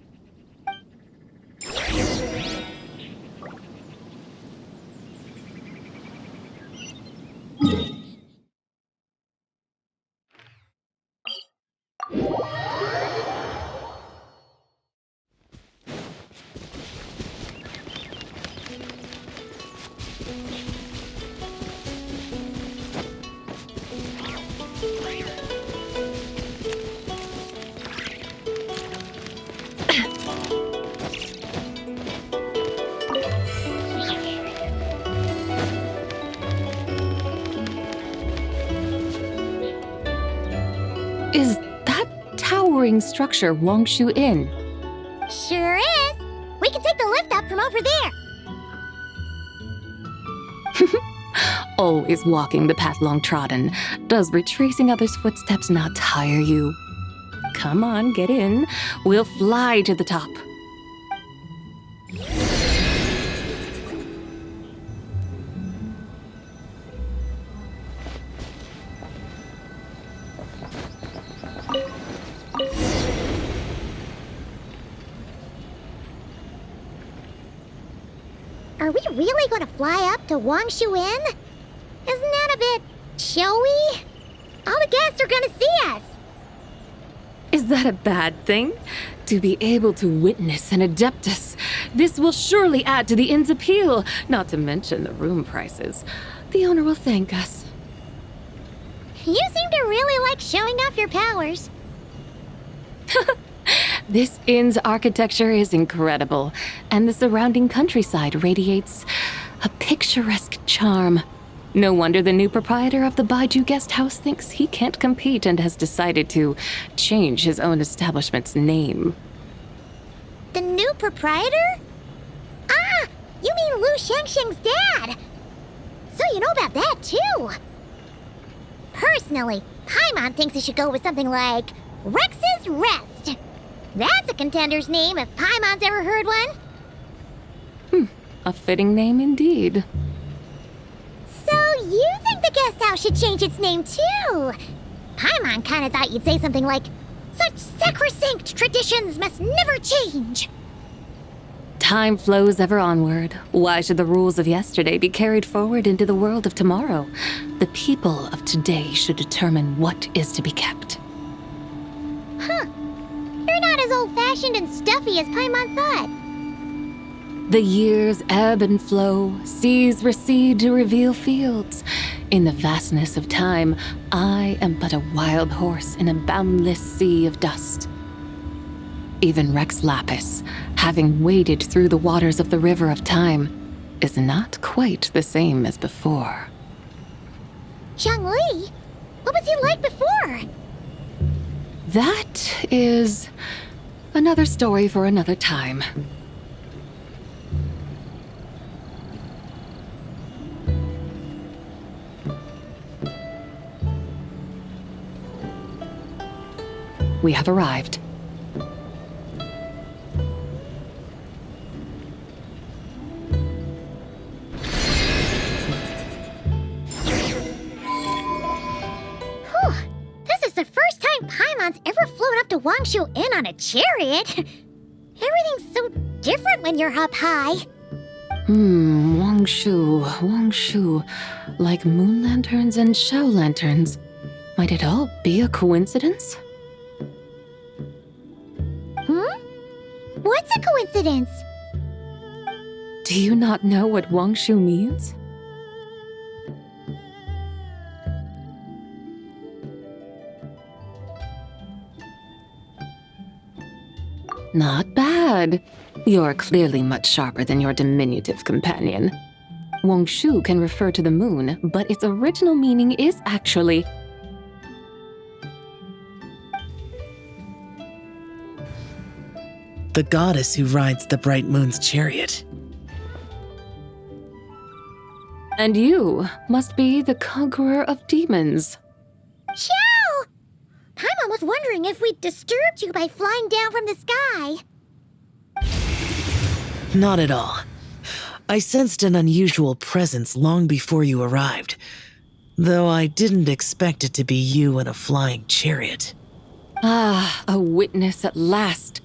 Speaker 3: Is that towering structure Wangshu Inn?
Speaker 1: Sure is. We can take the lift up from over there.
Speaker 3: Always walking the path long trodden. Does retracing others' footsteps not tire you? Come on, get in. We'll fly to the top.
Speaker 1: Are we really going to fly up to Wangshu Inn? Isn't that a bit showy? All the guests are going to see us.
Speaker 3: Is that a bad thing? To be able to witness an Adeptus. This will surely add to the inn's appeal, not to mention the room prices. The owner will thank us.
Speaker 1: You seem to really like showing off your powers.
Speaker 3: This inn's architecture is incredible, and the surrounding countryside radiates a picturesque charm. No wonder the new proprietor of the Baiju guest house thinks he can't compete and has decided to change his own establishment's name.
Speaker 1: The new proprietor? Ah, you mean Lu Shengsheng's dad. So you know about that too. Personally, Paimon thinks it should go with something like Rex's Rest. That's a contender's name if Paimon's ever heard one.
Speaker 3: A fitting name indeed.
Speaker 1: So you think the guest house should change its name too? Paimon kinda thought you'd say something like, such sacrosanct traditions must never change.
Speaker 3: Time flows ever onward. Why should the rules of yesterday be carried forward into the world of tomorrow? The people of today should determine what is to be kept.
Speaker 1: Huh. You're not as old-fashioned and stuffy as Paimon thought.
Speaker 3: The years ebb and flow, seas recede to reveal fields. In the vastness of time, I am but a wild horse in a boundless sea of dust. Even Rex Lapis, having waded through the waters of the river of time, is not quite the same as before.
Speaker 1: Zhongli, What was he like before?
Speaker 3: That is another story for another time. We have arrived.
Speaker 1: This is the first time Paimon's ever flown up to Wangshu Inn on a chariot. Everything's so different when you're up high.
Speaker 3: Wangshu. Like moon lanterns and shell lanterns. Might it all be a coincidence?
Speaker 1: What's a coincidence?
Speaker 3: Do you not know what Wangshu means? Not bad. You're clearly much sharper than your diminutive companion. Wangshu can refer to the moon, but its original meaning is actually
Speaker 11: the goddess who rides the bright moon's chariot.
Speaker 3: And you must be the conqueror of demons.
Speaker 1: Xiao! Paimon was wondering if we'd disturbed you by flying down from the sky.
Speaker 11: Not at all. I sensed an unusual presence long before you arrived, though I didn't expect it to be you in a flying chariot.
Speaker 3: Ah, a witness at last.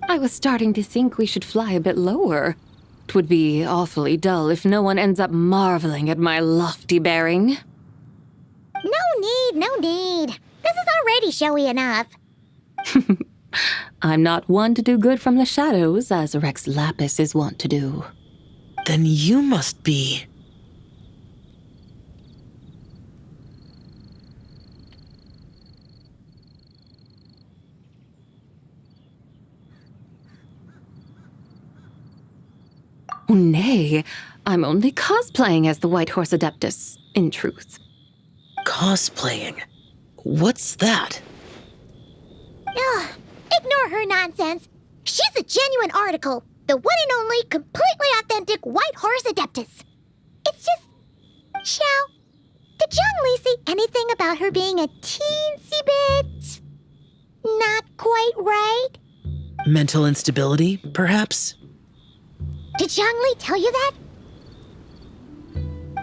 Speaker 3: I was starting to think we should fly a bit lower. 'Twould be awfully dull if no one ends up marveling at my lofty bearing.
Speaker 1: No need. This is already showy enough.
Speaker 3: I'm not one to do good from the shadows, as Rex Lapis is wont to do.
Speaker 11: Then you must be...
Speaker 3: Oh, nay, I'm only cosplaying as the White Horse Adeptus, in truth.
Speaker 11: Cosplaying? What's that?
Speaker 1: Ugh, ignore her nonsense. She's the genuine article. The one and only, completely authentic White Horse Adeptus. It's just... Xiao, did Zhongli say anything about her being a teensy bit... not quite right?
Speaker 11: Mental instability, perhaps?
Speaker 1: Did Zhongli tell you that?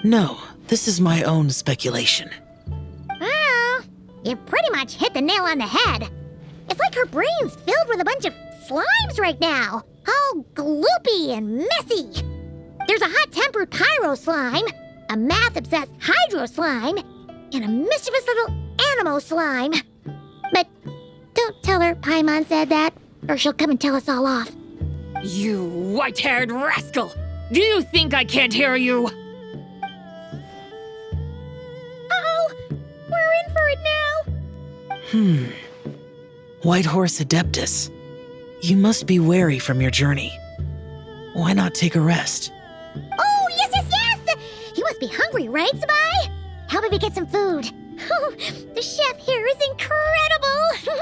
Speaker 11: No, this is my own speculation.
Speaker 1: Well, you pretty much hit the nail on the head. It's like her brain's filled with a bunch of slimes right now. All gloopy and messy. There's a hot-tempered pyro slime, a math-obsessed hydro slime, and a mischievous little animo slime. But don't tell her Paimon said that, or she'll come and tell us all off.
Speaker 3: You white-haired rascal! Do you think I can't hear you?
Speaker 1: Uh-oh! We're in for it now!
Speaker 11: White Horse Adeptus. You must be weary from your journey. Why not take a rest?
Speaker 1: Oh, yes! You must be hungry, right, Sabai? How about we get some food? The chef here is incredible!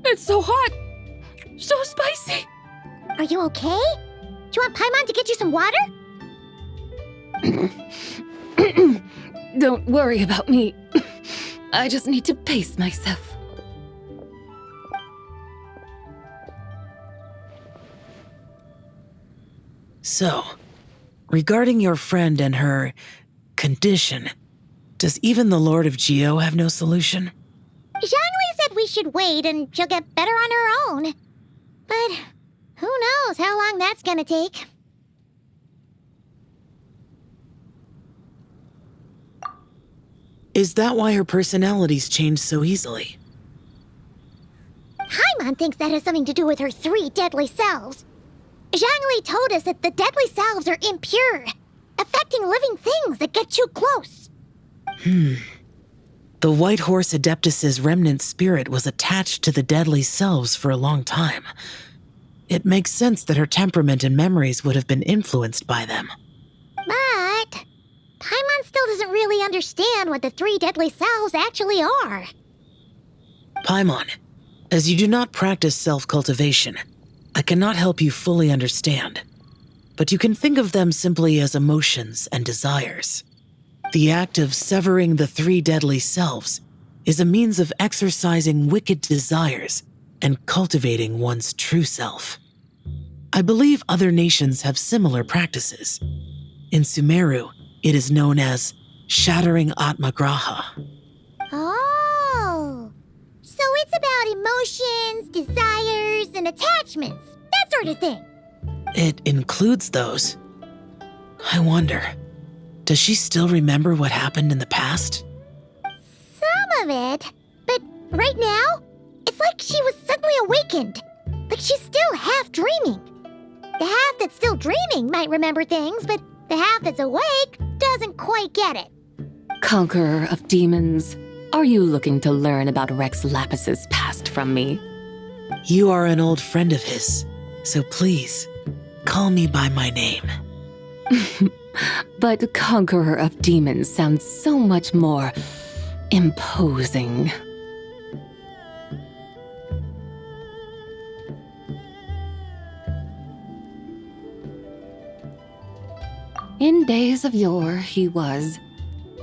Speaker 3: It's so hot! So spicy!
Speaker 1: Are you okay? Do you want Paimon to get you some water?
Speaker 3: Don't worry about me. I just need to pace myself.
Speaker 11: So, regarding your friend and her condition, does even the Lord of Geo have no solution?
Speaker 1: Zhongli said we should wait and she'll get better on her own. But who knows how long that's gonna take.
Speaker 11: Is that why her personalities change so easily?
Speaker 1: Paimon thinks that has something to do with her 3 deadly selves. Zhongli told us that the deadly selves are impure, affecting living things that get too close.
Speaker 11: The White Horse Adeptus's remnant spirit was attached to the deadly selves for a long time. It makes sense that her temperament and memories would have been influenced by them.
Speaker 1: But Paimon still doesn't really understand what the three deadly selves actually are.
Speaker 11: Paimon, as you do not practice self-cultivation, I cannot help you fully understand. But you can think of them simply as emotions and desires. The act of severing the three deadly selves is a means of exercising wicked desires and cultivating one's true self. I believe other nations have similar practices. In Sumeru, it is known as shattering Atmagraha.
Speaker 1: Oh, so it's about emotions, desires, and attachments, that sort of thing.
Speaker 11: It includes those. I wonder, does she still remember what happened in the past?
Speaker 1: Some of it, but right now, it's like she was suddenly awakened. Like she's still half dreaming. The half that's still dreaming might remember things, but the half that's awake doesn't quite get it.
Speaker 3: Conqueror of demons, are you looking to learn about Rex Lapis's past from me?
Speaker 11: You are an old friend of his, so please, call me by my name.
Speaker 3: But Conqueror of Demons sounds so much more imposing. In days of yore, he was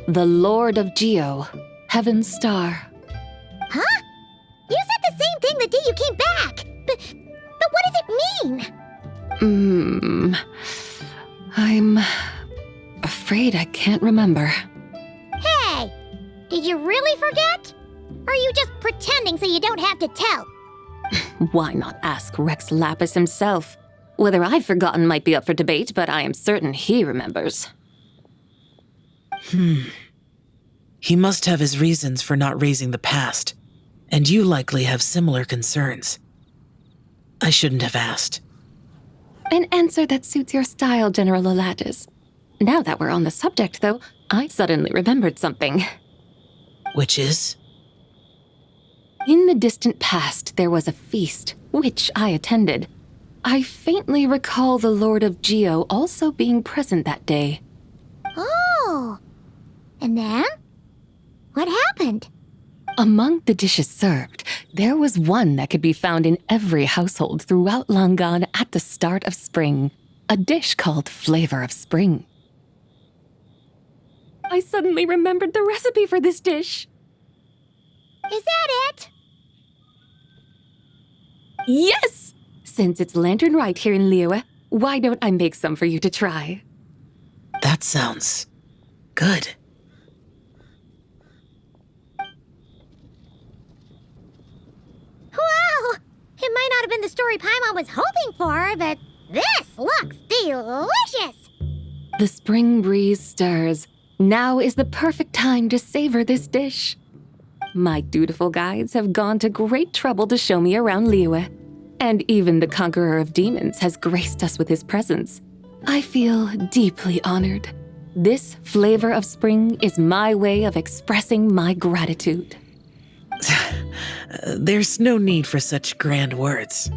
Speaker 3: the Lord of Geo, Heaven's Star.
Speaker 1: Huh? You said the same thing the day you came back. But what does it mean?
Speaker 3: I'm afraid I can't remember.
Speaker 1: Hey, did you really forget? Or are you just pretending so you don't have to tell?
Speaker 3: Why not ask Rex Lapis himself? Whether I've forgotten might be up for debate, but I am certain he remembers.
Speaker 11: He must have his reasons for not raising the past, and you likely have similar concerns. I shouldn't have asked.
Speaker 3: An answer that suits your style, General Elatis. Now that we're on the subject, though, I suddenly remembered something.
Speaker 11: Which is?
Speaker 3: In the distant past, there was a feast, which I attended. I faintly recall the Lord of Geo also being present that day.
Speaker 1: Oh. And then? What happened?
Speaker 3: Among the dishes served, there was one that could be found in every household throughout Longan at the start of spring. A dish called Flavor of Spring. I suddenly remembered the recipe for this dish.
Speaker 1: Is that it?
Speaker 3: Yes! Since it's Lanternlit here in Liyue, why don't I make some for you to try?
Speaker 11: That sounds good.
Speaker 1: Wow! It might not have been the story Paimon was hoping for, but this looks delicious!
Speaker 3: The spring breeze stirs. Now is the perfect time to savor this dish. My dutiful guides have gone to great trouble to show me around Liyue. And even the Conqueror of Demons has graced us with his presence. I feel deeply honored. This Flavor of Spring is my way of expressing my gratitude.
Speaker 11: There's no need for such grand words.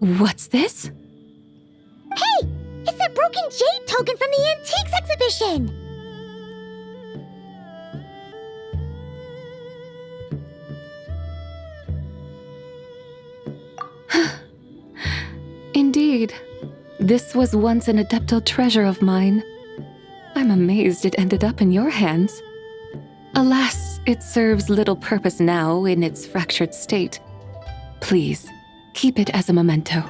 Speaker 3: What's this?
Speaker 1: Hey! It's that broken jade token from the Antiques exhibition!
Speaker 3: Indeed. This was once an Adeptal treasure of mine. I'm amazed it ended up in your hands. Alas, it serves little purpose now in its fractured state. Please, keep it as a memento.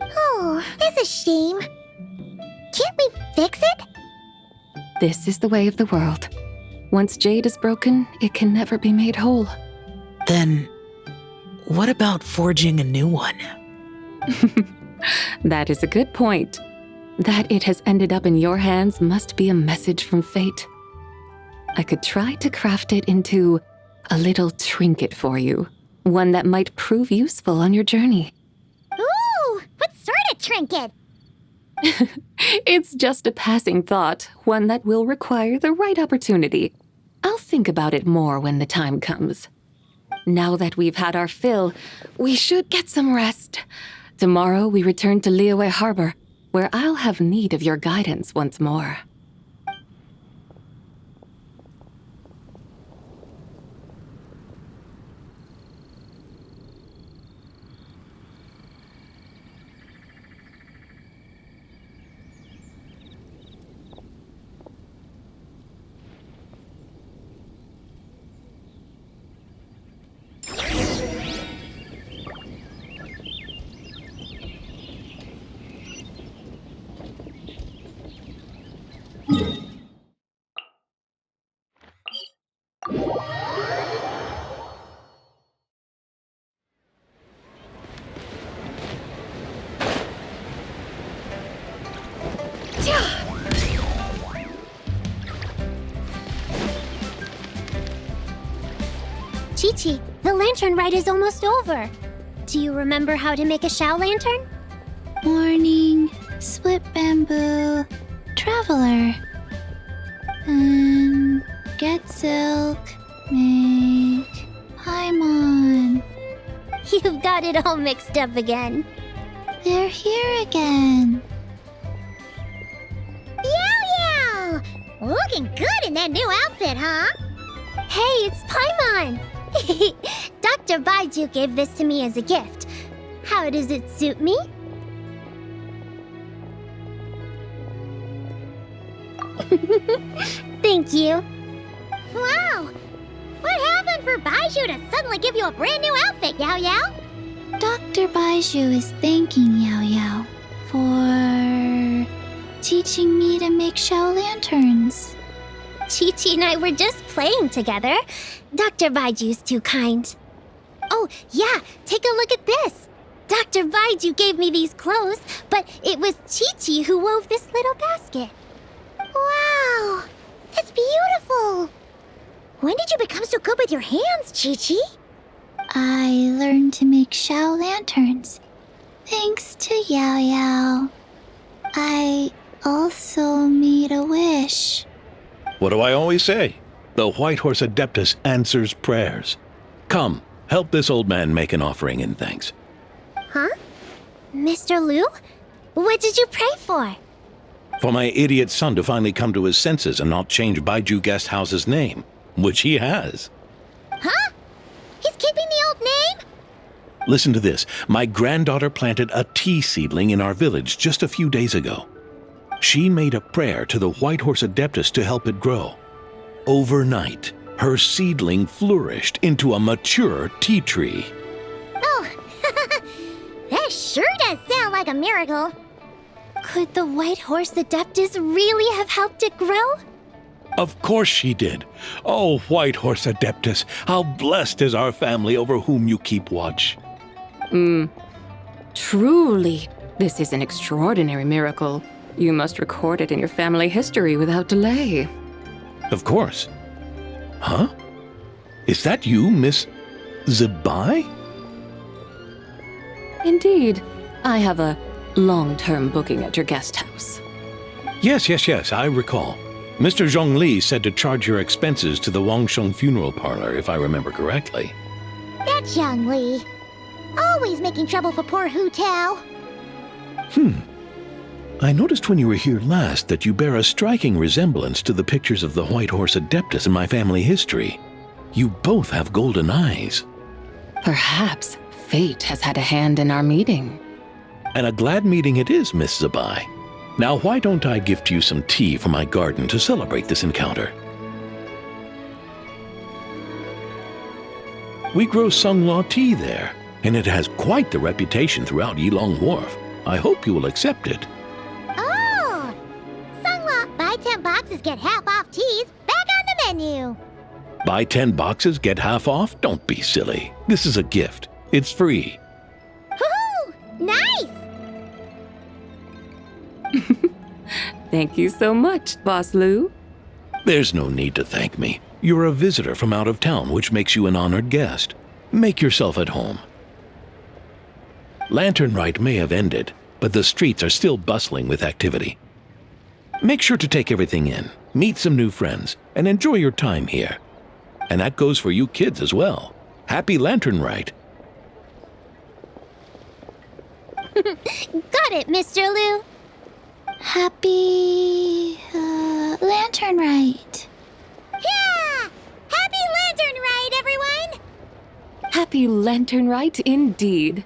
Speaker 1: Oh, that's a shame. Can't we fix it?
Speaker 3: This is the way of the world. Once jade is broken, it can never be made whole.
Speaker 11: Then, what about forging a new one?
Speaker 3: That is a good point. That it has ended up in your hands must be a message from fate. I could try to craft it into a little trinket for you, one that might prove useful on your journey.
Speaker 1: Ooh, what sort of trinket?
Speaker 3: It's just a passing thought, one that will require the right opportunity. I'll think about it more when the time comes. Now that we've had our fill, we should get some rest. Tomorrow we return to Liyue Harbor, where I'll have need of your guidance once more.
Speaker 1: Chi-Chi, the lantern ride is almost over. Do you remember how to make a Shao lantern?
Speaker 8: Morning, split bamboo, traveler. Get silk, make Paimon.
Speaker 1: You've got it all mixed up again.
Speaker 8: They're here again.
Speaker 1: Yow! Looking good in that new outfit, huh? Hey, it's Paimon! Dr. Baiju gave this to me as a gift. How does it suit me? Thank you. Wow! What happened for Baiju to suddenly give you a brand new outfit, Yao Yao?
Speaker 8: Dr. Baiju is thanking Yao Yao for teaching me to make Shao lanterns.
Speaker 1: Chi-Chi and I were just playing together. Dr. Baiju's too kind. Oh, yeah, take a look at this. Dr. Baiju gave me these clothes, but it was Chi-Chi who wove this little basket. Wow, that's beautiful. When did you become so good with your hands, Chi-Chi?
Speaker 8: I learned to make Shao lanterns, thanks to Yao Yao. I also made a wish.
Speaker 12: What do I always say? The White Horse Adeptus answers prayers. Come, help this old man make an offering in thanks.
Speaker 1: Huh? Mr. Liu? What did you pray for?
Speaker 12: For my idiot son to finally come to his senses and not change Baiju Guest House's name, which he has.
Speaker 1: Huh? He's keeping the old name?
Speaker 12: Listen to this. My granddaughter planted a tea seedling in our village just a few days ago. She made a prayer to the White Horse Adeptus to help it grow. Overnight, her seedling flourished into a mature tea tree.
Speaker 1: Oh, that sure does sound like a miracle. Could the White Horse Adeptus really have helped it grow?
Speaker 12: Of course she did. Oh, White Horse Adeptus, how blessed is our family over whom you keep watch.
Speaker 3: Truly, this is an extraordinary miracle. You must record it in your family history without delay.
Speaker 12: Of course. Huh? Is that you, Miss Zabai?
Speaker 3: Indeed. I have a long-term booking at your guest house.
Speaker 12: Yes, I recall. Mr. Zhongli said to charge your expenses to the Wangsheng funeral parlor, if I remember correctly.
Speaker 1: That's Zhang Li. Always making trouble for poor Hu Tao.
Speaker 12: I noticed when you were here last that you bear a striking resemblance to the pictures of the White Horse Adeptus in my family history. You both have golden eyes.
Speaker 3: Perhaps fate has had a hand in our meeting.
Speaker 12: And a glad meeting it is, Miss Zabai. Now why don't I gift you some tea from my garden to celebrate this encounter? We grow Sunglaw tea there, and it has quite the reputation throughout Yilong Wharf. I hope you will accept it.
Speaker 1: Oh! Sunglaw, buy 10 boxes, get half off teas. Back on the menu.
Speaker 12: Buy 10 boxes, get half off? Don't be silly. This is a gift. It's free.
Speaker 1: Woohoo! Nice!
Speaker 3: Thank you so much, Boss Liu.
Speaker 12: There's no need to thank me. You're a visitor from out of town, which makes you an honored guest. Make yourself at home. Lanternlight may have ended, but the streets are still bustling with activity. Make sure to take everything in, meet some new friends, and enjoy your time here. And that goes for you kids as well. Happy Lanternlit.
Speaker 1: Got it, Mr. Lou.
Speaker 8: Happy. Lanternlit.
Speaker 1: Yeah! Happy Lanternlit, everyone!
Speaker 3: Happy Lanternlit indeed.